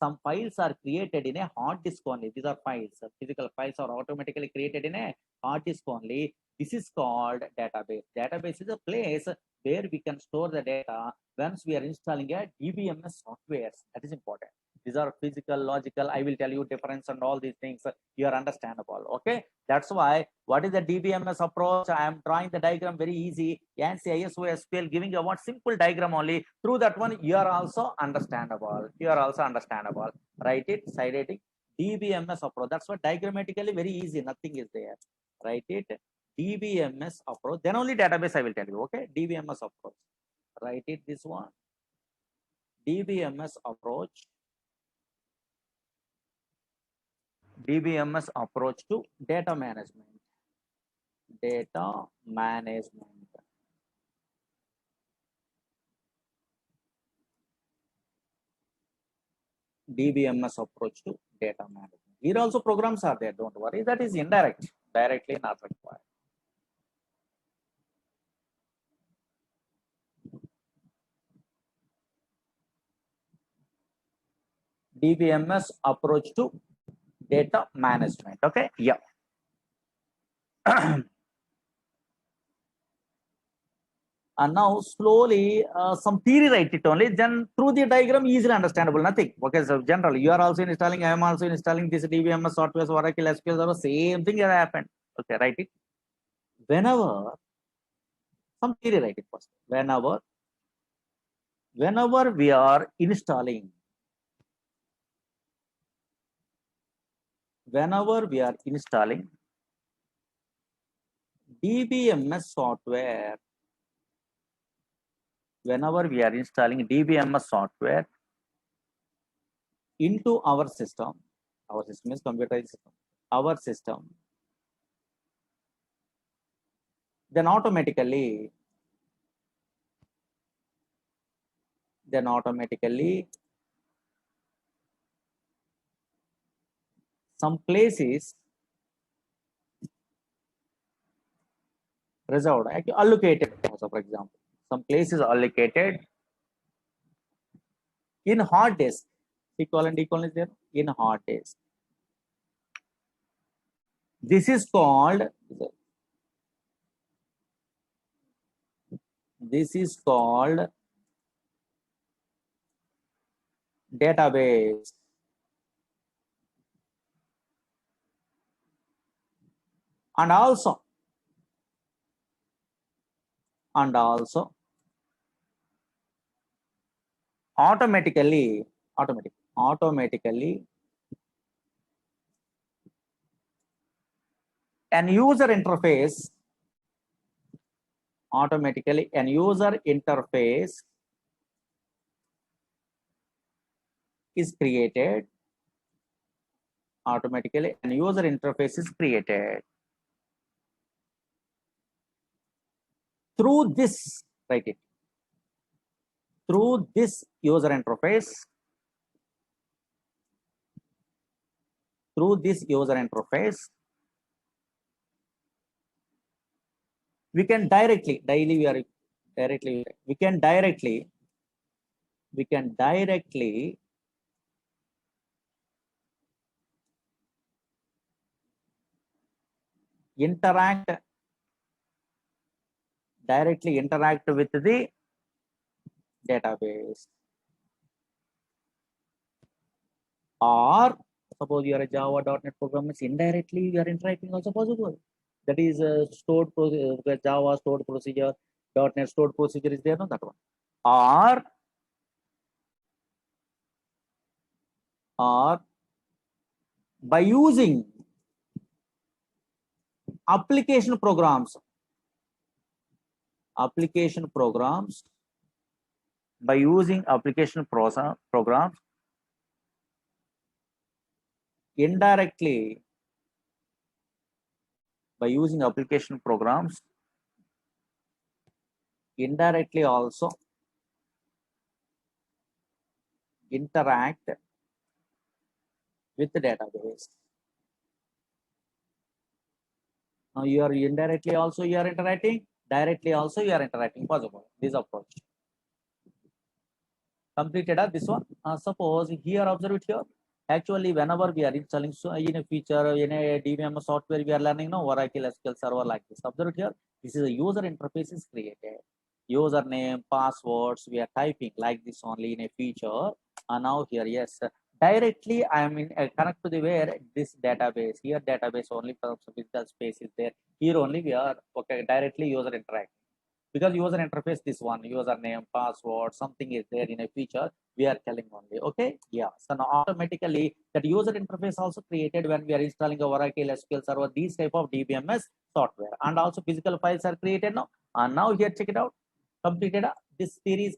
some files are created in a hard disk only. These are files. Physical files are automatically created in a hard disk only. This is called database. Database is a place where we can store the data once we are installing a DBMS software. That is important. These are physical, logical. I will tell you difference and all these things. You are understandable. Okay. That's why what is the DBMS approach? I am drawing the diagram very easy. ANSI ISO SQL giving a what simple diagram only. Through that one, you are also understandable. Write it, side rating. DBMS approach. That's what diagrammatically very easy. Nothing is there. Write it. DBMS approach. Then only database I will tell you. Okay. DBMS approach. Write it this one. DBMS approach. DBMS approach to data management. Data management. DBMS approach to data management. Here also programs are there. Don't worry. That is indirect. Directly not required. DBMS approach to data management. Okay. Yeah. And now slowly some theory write it only. Then through the diagram easily understandable. Nothing. Okay. So generally you are also installing. I am also installing this DBMS software. Oracle SQL. Same thing has happened. Okay. Write it. Whenever some theory write it first. Whenever whenever we are installing DBMS software, into our system is computerized system, our system, then automatically some places reserved, actually allocated. So for example, some places allocated in hard disk. Equivalent is there in hard disk. This is called database. And also automatically an user interface is created. Through this, write it, through this user interface, we can directly interact with the database. Or suppose you are a Java.NET programmer, indirectly you are interacting also possible. That is Java stored procedure, .NET stored procedure is there, no, that one. Or by using application programs, indirectly, also interact with the database. Now you are indirectly also you are interacting, directly also you are interacting, possible. This approach. Completed this one. Suppose here, observe it here. Actually, whenever we are installing in a feature, in a DBMS software, we are learning now Oracle SQL Server like this. Observe it here. This is a user interface is created. Username, passwords, we are typing like this only in a feature. And now here, yes, directly I am in connect to the where this database. Here database only for physical space is there. Here only we are directly user interact. Because user interface, this one, username, password, something is there in a feature, we are telling only. Okay, yeah. So now automatically that user interface also created when we are installing a Oracle SQL Server, these type of DBMS software, and also physical files are created now. And now here, check it out, completed this series.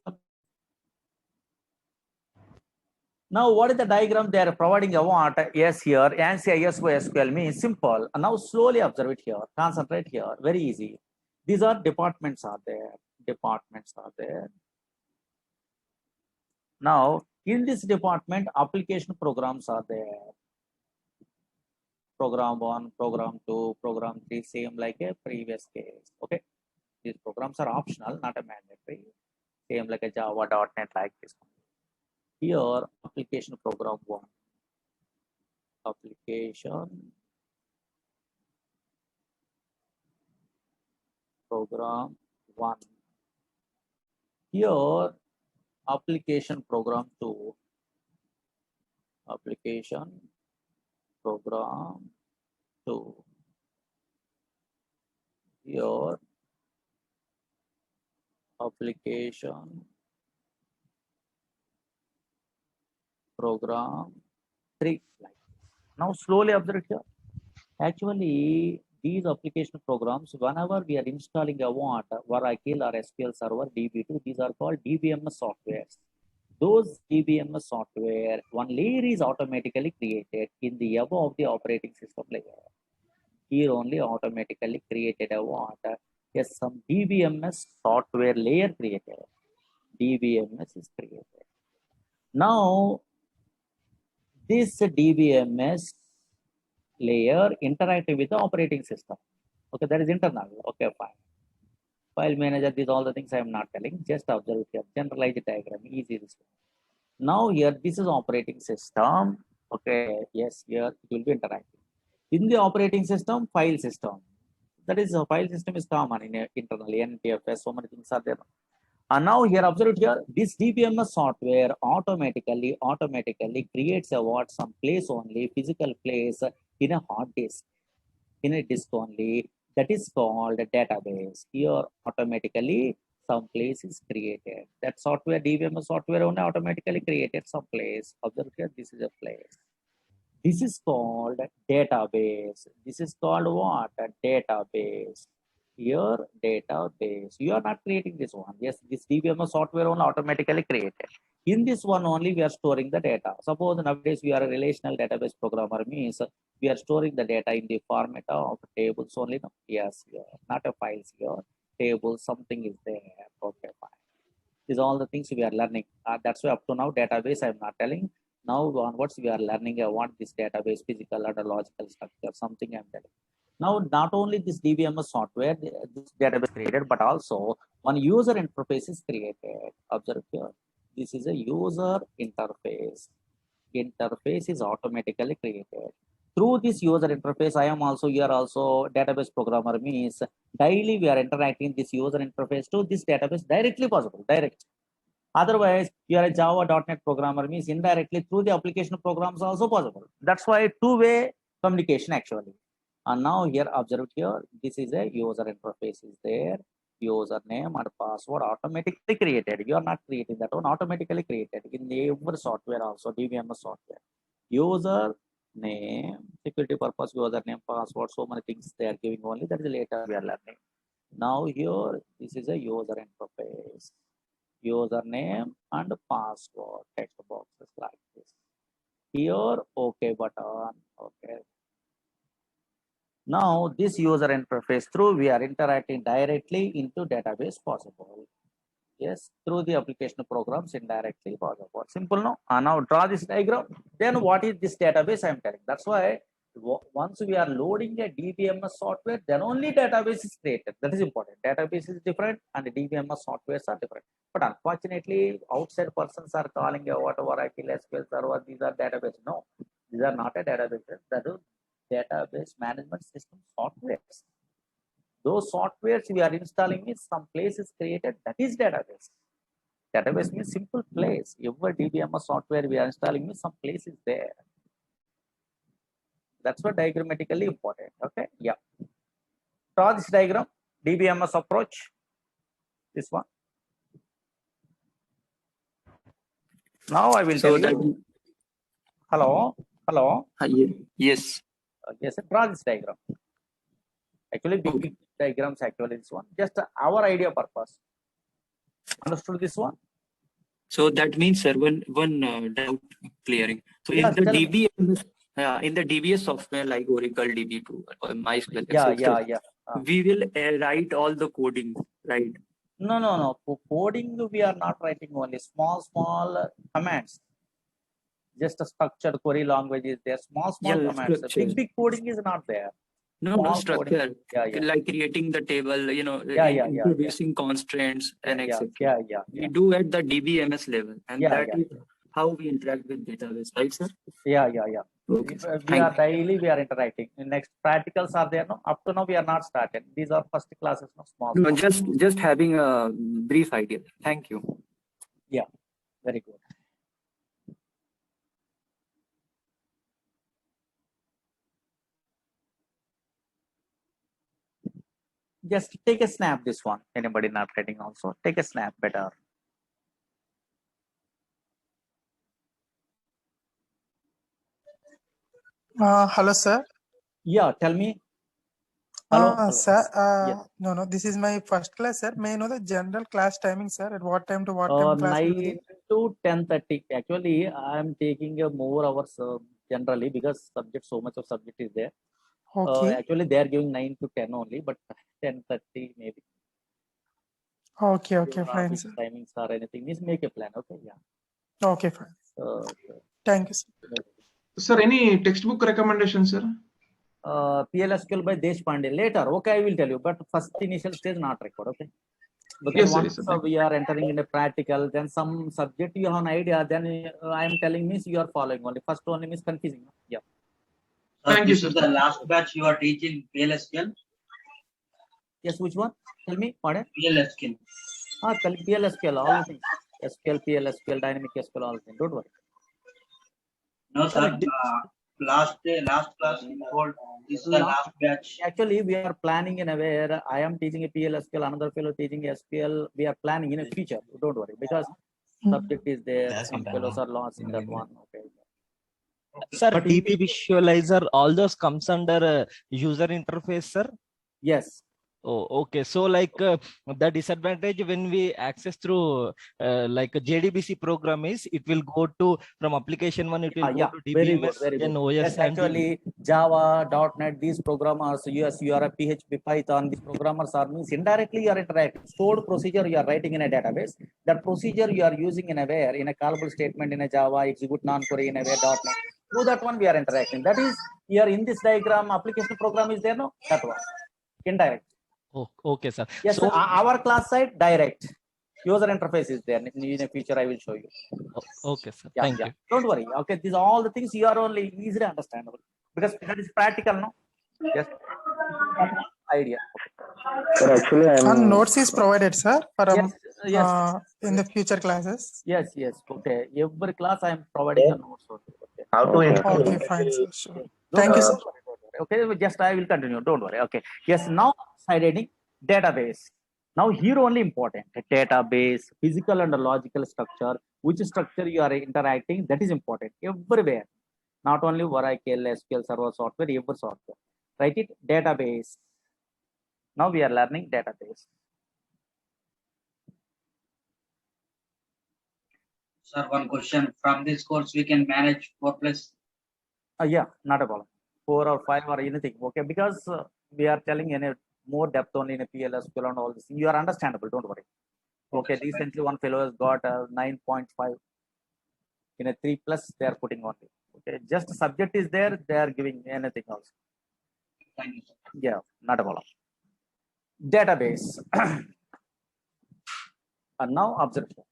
Now, what is the diagram they are providing? A what? Yes, here ANSI ISO SQL means simple. And now slowly observe it here, concentrate here, very easy. These are departments are there. Now, in this department, application programs are there. Program 1, program 2, program 3, same like a previous case. Okay, these programs are optional, not a mandatory. Same like a Java.NET like this. Here, application program 1. Application program 1. Here, application program 2. Application program 2. Here, application program 3 like this. Now slowly observe here. Actually, these application programs, whenever we are installing a what, Oracle or SQL Server DB2, these are called DBMS softwares. Those DBMS software, one layer is automatically created in the above the operating system layer. Here only automatically created a what? Yes, some DBMS software layer created. DBMS is created. Now, this DBMS layer interactive with the operating system. Okay, that is internal. Okay, fine. File manager, these all the things I am not telling. Just observe here. Generalized diagram, easy this one. Now here, this is operating system. Okay, yes, here it will be interactive. In the operating system, file system. That is, a file system is common in internally, NTFS, so many things are there. And now here, observe here, this DBMS software automatically creates a what, some place only, physical place in a hard disk, in a disk only, that is called a database. Here automatically some place is created. That software, DBMS software only automatically created some place. Observe here, this is a place. This is called database. This is called what? A database. Here, database. You are not creating this one. Yes, this DBMS software only automatically created. In this one only, we are storing the data. Suppose nowadays we are a relational database programmer, means we are storing the data in the format of tables only. No? Yes, here, not a files here. Table, something is there. Okay, fine. These are all the things we are learning. That's why up to now, database I am not telling. Now onwards, we are learning what this database, physical or logical structure, something I am telling. Now, not only this DBMS software, this database created, but also one user interface is created. Observe here. This is a user interface. Interface is automatically created. Through this user interface, I am also here also database programmer, means daily we are interacting this user interface to this database directly possible, direct. Otherwise, you are a Java.NET programmer, means indirectly through the application programs also possible. That's why two-way communication actually. And now here, observe here, this is a user interface is there. Username and password automatically created. You are not creating that one, automatically created in every software also, DBMS software. User name, security purpose, username, password, so many things they are giving only. That is later we are learning. Now here, this is a user interface. Username and password text boxes like this. Here, OK button. Okay. Now this user interface through we are interacting directly into database possible. Yes, through the application programs indirectly possible. Simple, no? Now draw this diagram. Then what is this database I am telling? That's why once we are loading a DBMS software, then only database is created. That is important. Database is different and the DBMS softwares are different. But unfortunately, outside persons are calling whatever Oracle, SQL Server, these are database. No, these are not a database. That is database management system softwares. Those softwares we are installing is some place is created, that is database. Database means simple place. Every DBMS software we are installing means some place is there. That's what diagrammatically important. Okay, yeah. Draw this diagram, DBMS approach. This one. Now I will tell you. Hello. Yes. Yes, draw this diagram. Actually, big diagrams actually this one. Just our idea purpose. Understood this one? So that means, sir, one doubt clearing. So Yes, in the DBMS, in the DBS software like Oracle DB2 or MySQL, yeah. We will write all the coding, right? No. For coding, we are not writing only small commands. Just a structured query language is there. Small commands. Big coding is not there. No structure. Yeah. Like creating the table, introducing constraints and etc. Yeah. We do at the DBMS level, and that is how we interact with database, right, sir? Yeah. Okay. We are interacting. Next practicals are there. No, up to now we are not started. These are first classes, no small. No, just having a brief idea. Thank you. Yeah, very good. Just take a snap this one. Anybody not writing also? Take a snap better. Hello, sir. Yeah, tell me. Hello. Hello. Sir. Yes. No. This is my first class, sir. May I know the general class timing, sir? At what time to what time class will be? 9 to 10:30. Actually, I am taking more hours generally because so much of subject is there. Okay. Actually, they are giving 9 to 10 only, but 10:30 maybe. Okay. Your Fine, office sir. timings or anything is make a plan. Okay. Yeah. Okay, fine. Thank you, sir. Sir, any textbook recommendation, sir? PLSQL by Deshpande. Later, okay, I will tell you. But first initial stage not record. Okay. Because Yes, sir, once yes, sir. we are entering in a practical, then some subject you have an idea, then I am telling means you are following only. First one is confusing. Yeah. Thank you, This sir. is the last batch you are teaching PLSQL? Yes, which one? Tell me. What? PLSQL. PLSQL, all the things. SQL, PLSQL, dynamic SQL, all the things. Don't worry. No, sir. Last class you told this is the last batch. Actually, we are planning in a way. I am teaching a PLSQL, another fellow teaching SQL. We are planning in a future. Don't worry, because subject is there. Some fellows are lost in that one. Okay. Sir, But DB visualizer, all those comes under user interface, sir? Yes. Oh, okay. So like the disadvantage when we access through like a JDBC program is it will go to from application one, it will go to very good, DBMS very good. and OS. Yes, actually, Java, .NET, these programmers, yes, you are a PHP, Python, these programmers are means indirectly you are interacting. Stored procedure you are writing in a database. That procedure you are using in a where, in a callable statement in a Java, execute non-query in a where .NET. Through that one we are interacting. That is here in this diagram, application program is there, no? That one. Indirect. Oh, okay, sir. Yes, so, our class side direct. User interface is there. In a future, I will show you. Okay, sir. Yeah, Thank yeah. you. Don't worry. Okay, these are all the things you are only easily understandable because that is practical, no? Yes. Idea. Sir, actually, And I'm notes is provided, sir, for Yes. in the future classes. Yes. Okay. Every class I am providing the notes. Okay. how to install. Okay, fine, sir. Sure. Don't Thank you, worry, sir. Okay, just I will continue. Don't worry. Okay. Yes. Now side heading database. Now here only important database, physical and logical structure. Which structure you are interacting? That is important everywhere. Not only Oracle, SQL Server software, every software. Write it database. Now we are learning database. Sir, one question. From this course, we can manage 4+. Yeah, not a problem. 4 or 5 or anything. Okay, because we are telling in a more depth only in a PLSQL and all this. You are understandable. Don't worry. Okay, recently one fellow has got a 9.5 in a 3+. They are putting only. Okay, just subject is there. They are giving anything else. Thank you, sir. Yeah, not a problem. Database. And now observation.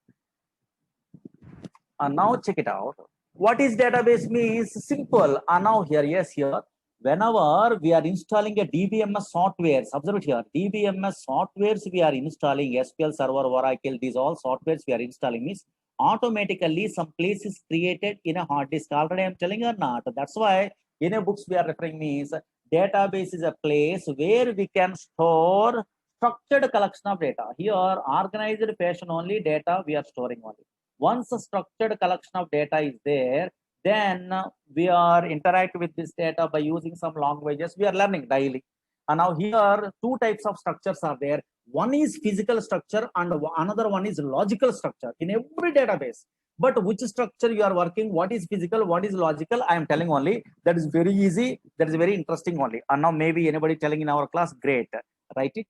And now check it out. What is database means? Simple. And now here, whenever we are installing a DBMS software, observe it here, DBMS softwares we are installing, SQL Server, Oracle, these all softwares we are installing means automatically some place is created in a hard disk. Already I'm telling you or not. That's why in a books we are referring means database is a place where we can store structured collection of data. Here, organized fashion only data we are storing only. Once a structured collection of data is there, then we are interact with this data by using some languages we are learning daily. And now here, two types of structures are there. One is physical structure and another one is logical structure in every database. But which structure you are working, what is physical, what is logical, I am telling only. That is very easy. That is very interesting only. And now maybe anybody telling in our class, great. Write it.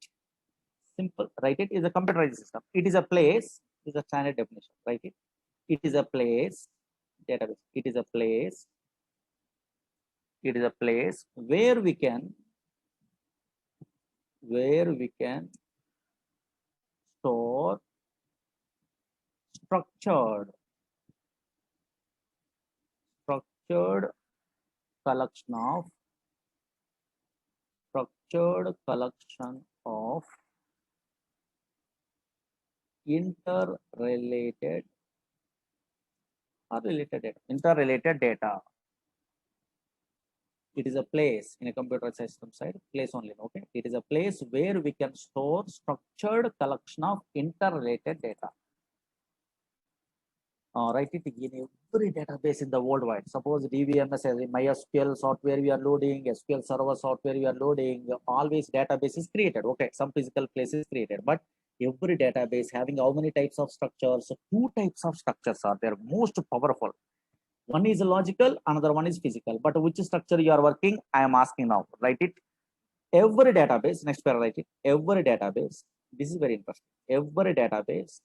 Simple. Write it is a computerized system. It is a place, is a standard definition. Write it. It is a place, database. It is a place. It is a place where we can store structured collection of interrelated data. It is a place in a computer system side, place only, okay? It is a place where we can store structured collection of interrelated data. Write it in every database in the worldwide. Suppose DBMS as a MySQL software we are loading, SQL Server software we are loading, always database is created. Okay, some physical place is created, but every database having how many types of structures? 2 types of structures are there, most powerful. One is logical, another one is physical. But which structure you are working? I am asking now. Write it. Every database, next pair, write it. Every database, this is very interesting. Every database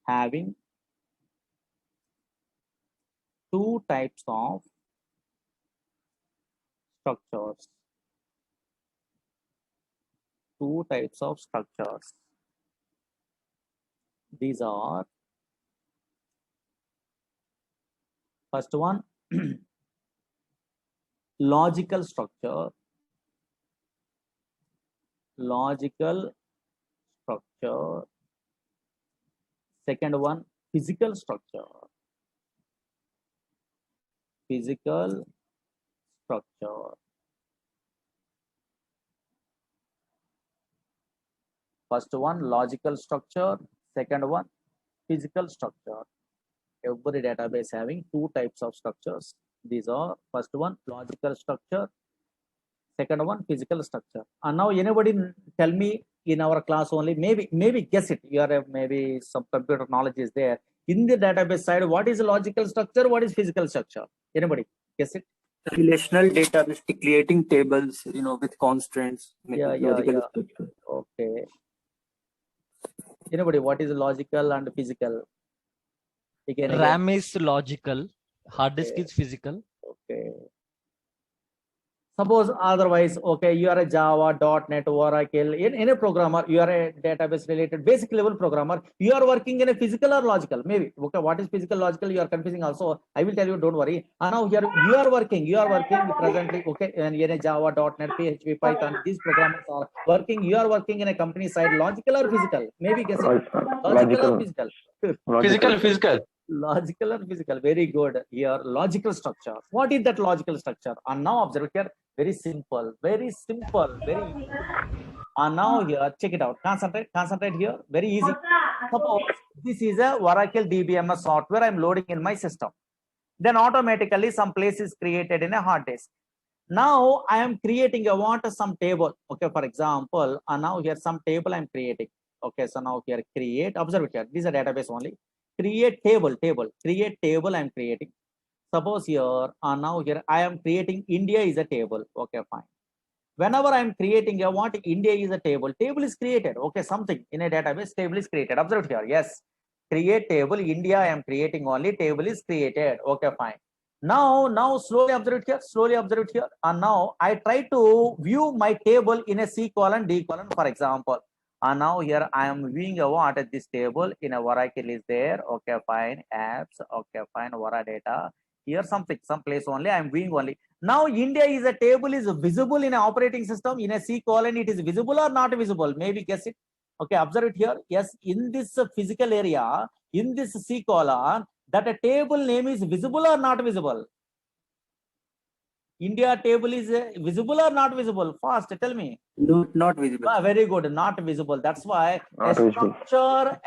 having 2 types of structures. 2 types of structures. These are, first one, logical structure. Second one, physical structure. First one, logical structure. Second one, physical structure. Every database having 2 types of structures. These are, first one, logical structure. Second one, physical structure. And now anybody tell me in our class only, maybe guess it. You are maybe some computer knowledge is there. In the database side, what is logical structure? What is physical structure? Anybody guess it? Relational database, creating tables, with constraints. Yeah. Structure. Okay. Anybody, what is logical and physical? Again. RAM is logical, hard disk Okay. is physical. Okay. Suppose otherwise, okay, you are a Java, .NET, Oracle, in any programmer, you are a database related basic level programmer, you are working in a physical or logical, maybe. Okay, what is physical, logical, you are confusing also. I will tell you, don't worry. And now here you are working presently, okay, and in a Java, .NET, PHP, Python, these programmers are working, you are working in a company side, logical or physical? Maybe guess it. Logical or physical? Physical. Logical or physical? Very good. Here, logical structure. What is that logical structure? And now observe here, very simple, very easy. And now here, check it out. Concentrate here. Very easy. Suppose this is a Oracle DBMS software I'm loading in my system. Then automatically some place is created in a hard disk. Now I am creating some table. Okay, for example, and now here some table I'm creating. Okay, so now here create, observe it here. This is a database only. Create table, create table I'm creating. Suppose here, and now here I am creating India is a table. Okay, fine. Whenever I'm creating India is a table is created. Okay, something in a database, table is created. Observe it here. Yes, create table, India I am creating only, table is created. Okay, fine. Now slowly observe it here. And now I try to view my table in a C column, D column, for example. And now here I am viewing what at this table in a Oracle is there. Okay, fine. Apps. Okay, fine. Vora data. Here something, some place only I am viewing only. Now India is a table is visible in an operating system. In a C column, it is visible or not visible? Maybe guess it. Okay, observe it here. Yes, in this physical area, in this C column, that a table name is visible or not visible? India table is visible or not visible? Fast, tell me. No, not visible. Very good, not visible. That's why a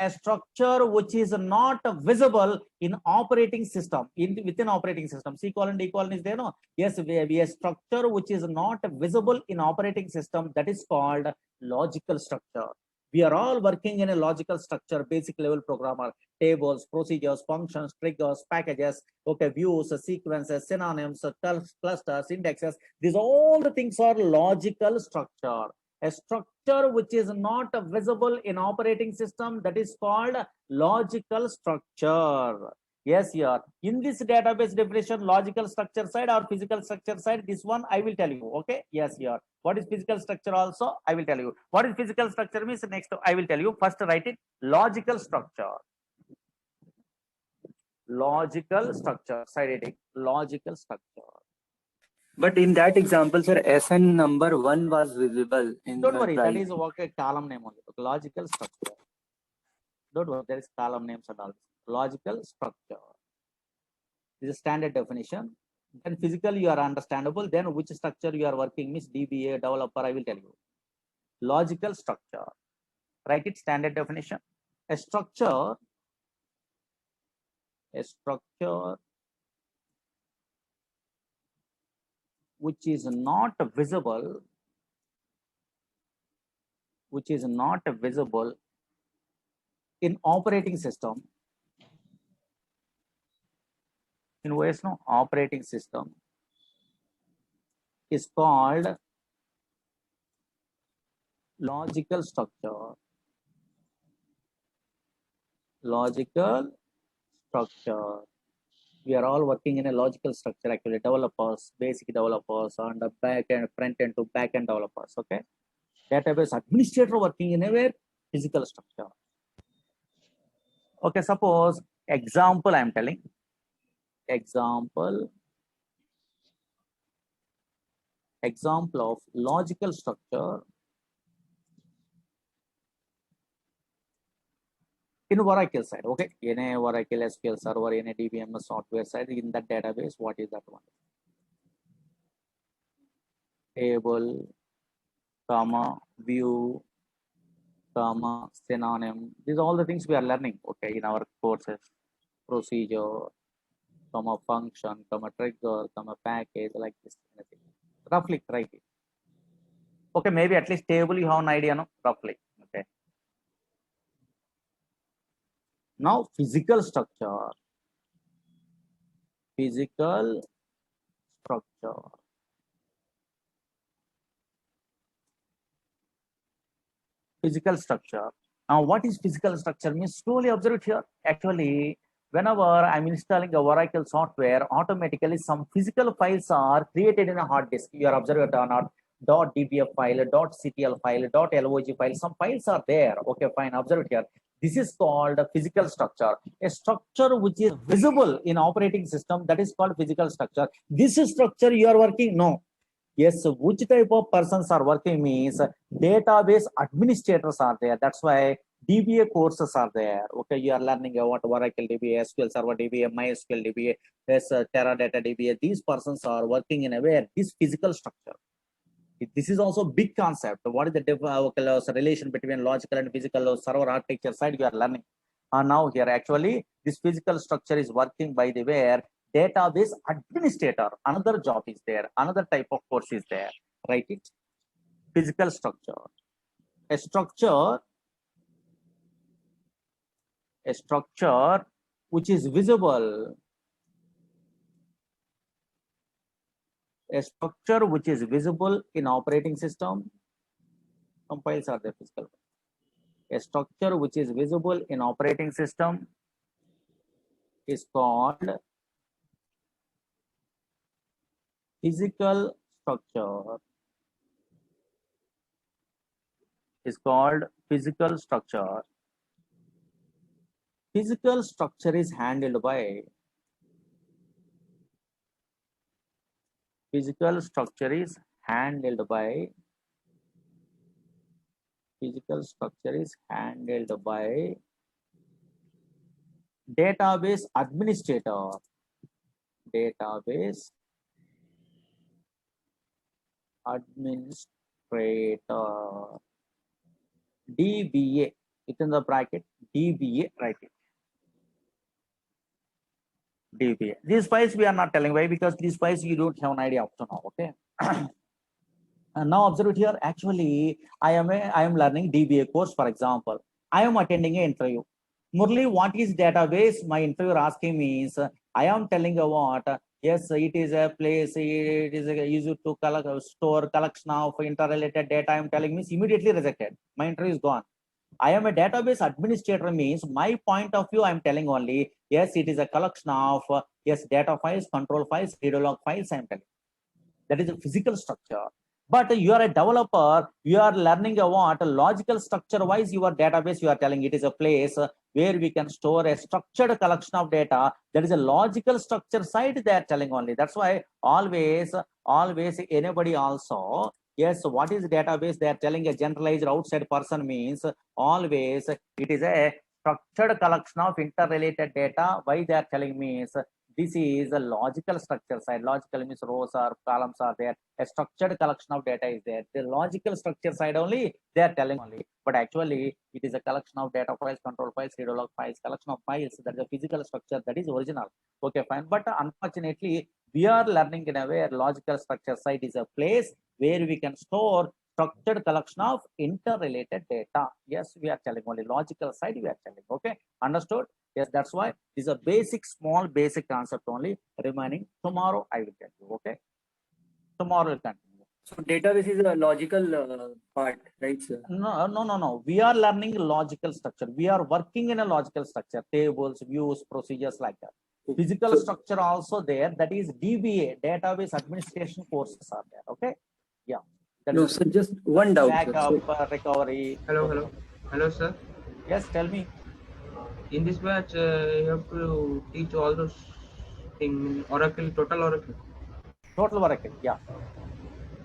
structure which is not visible in operating system, within operating system. C colon, D colon is there, no? Yes, we have a structure which is not visible in operating system, that is called logical structure. We are all working in a logical structure, basic level programmer, tables, procedures, functions, triggers, packages, okay, views, sequences, synonyms, clusters, indexes. These all the things are logical structure. A structure which is not visible in operating system, that is called logical structure. Yes, here in this database definition, logical structure side or physical structure side, this one I will tell you. Okay, yes, here. What is physical structure also? I will tell you. What is physical structure means next I will tell you. First write it, logical structure. Logical structure, side heading, logical structure. But in that example, sir, SN number 1 was visible in Don't the worry, drive. that is okay, column name only. Logical structure. Don't worry, there is column names and all. Logical structure. This is standard definition. Then physical you are understandable. Then which structure you are working means DBA, developer, I will tell you. Logical structure. Write it, standard definition. a structure which is not visible in operating system, in OS no operating system, is called logical structure. Logical structure. We are all working in a logical structure actually, developers, basic developers, and the back end, front end to back end developers. Okay, database administrator working in a where physical structure. Okay, suppose example I am telling. Example of logical structure in Oracle side. Okay, in a Oracle SQL server, in a DBMS software side, in that database, what is that one? Table, comma, view, comma, synonym. These are all the things we are learning, okay, in our courses. Procedure, comma, function, comma, trigger, comma, package, like this. Roughly, right? Okay, maybe at least table you have an idea, no? Roughly. Okay. Now, physical structure. Physical structure. Physical structure. Now, what is physical structure means? Slowly observe it here. Actually, whenever I'm installing a Oracle software, automatically some physical files are created in a hard disk. You are observing it or not? .dbf file, .ctl file, .log file. Some files are there. Okay, fine. Observe it here. This is called a physical structure. A structure which is visible in operating system, that is called physical structure. This is structure you are working? No. Yes, which type of persons are working means database administrators are there. That's why DBA courses are there. Okay, you are learning about Oracle DBA, SQL Server DBA, MySQL DBA, Teradata DBA. These persons are working in a way this physical structure. This is also big concept. What is the relation between logical and physical server architecture side you are learning. Now here actually this physical structure is working by the way database administrator. Another job is there. Another type of course is there. Write it. Physical structure. A structure which is visible. A structure which is visible in operating system. Some files are there physical. A structure which is visible in operating system is called physical structure. Is called physical structure. Physical structure is handled by physical structure is handled by database administrator. Database administrator. DBA. Within the bracket DBA, write it. DBA. These files we are not telling why, because these files you don't have an idea up to now. Okay. And now observe it here. Actually, I am learning DBA course. For example, I am attending an interview. Murli, what is database? My interviewer asking me is I am telling you what. Yes, it is a place. It is used to store collection of interrelated data. I am telling means immediately rejected. My interview is gone. I am a database administrator means my point of view I am telling only yes, it is a collection of yes data files, control files, read log files. I am telling that is a physical structure. But you are a developer, you are learning what logical structure wise your database. You are telling it is a place where we can store a structured collection of data. That is a logical structure side they are telling only. That's why always anybody also. Yes, what is database? They are telling a generalized outside person means always it is a structured collection of interrelated data. Why they are telling means This is a logical structure side. Logical means rows or columns are there. A structured collection of data is there. The logical structure side only they are telling only. But actually, it is a collection of data files, control files, read log files, collection of files. That is a physical structure that is original. Okay, fine. But unfortunately, we are learning in a way logical structure side is a place where we can store structured collection of interrelated data. Yes, we are telling only logical side we are telling. Okay, understood? Yes, that's why this is a basic, small basic concept only remaining. Tomorrow I will tell you. Okay, tomorrow will continue. So database is a logical part, right, sir? No. We are learning logical structure. We are working in a logical structure, tables, views, procedures like that. Physical structure also there. That is DBA, database administration courses are there. Okay, yeah. No, sir, just one doubt. Sir. Backup, recovery. Hello, sir. Yes, tell me. In this batch, you have to teach all those things, Oracle, total Oracle. Total Oracle, yeah.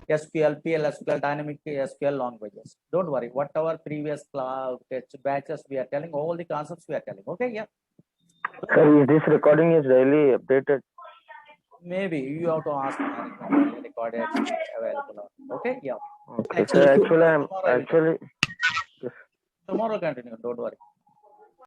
SQL, PL, SQL, dynamic SQL languages. Don't worry. Whatever previous batches we are telling, all the concepts we are telling. Okay, yeah. Sir, is this recording is daily updated? Maybe you have to ask me recorded available. Okay, yeah. Okay, sir. Actually, Tomorrow continue. Don't worry.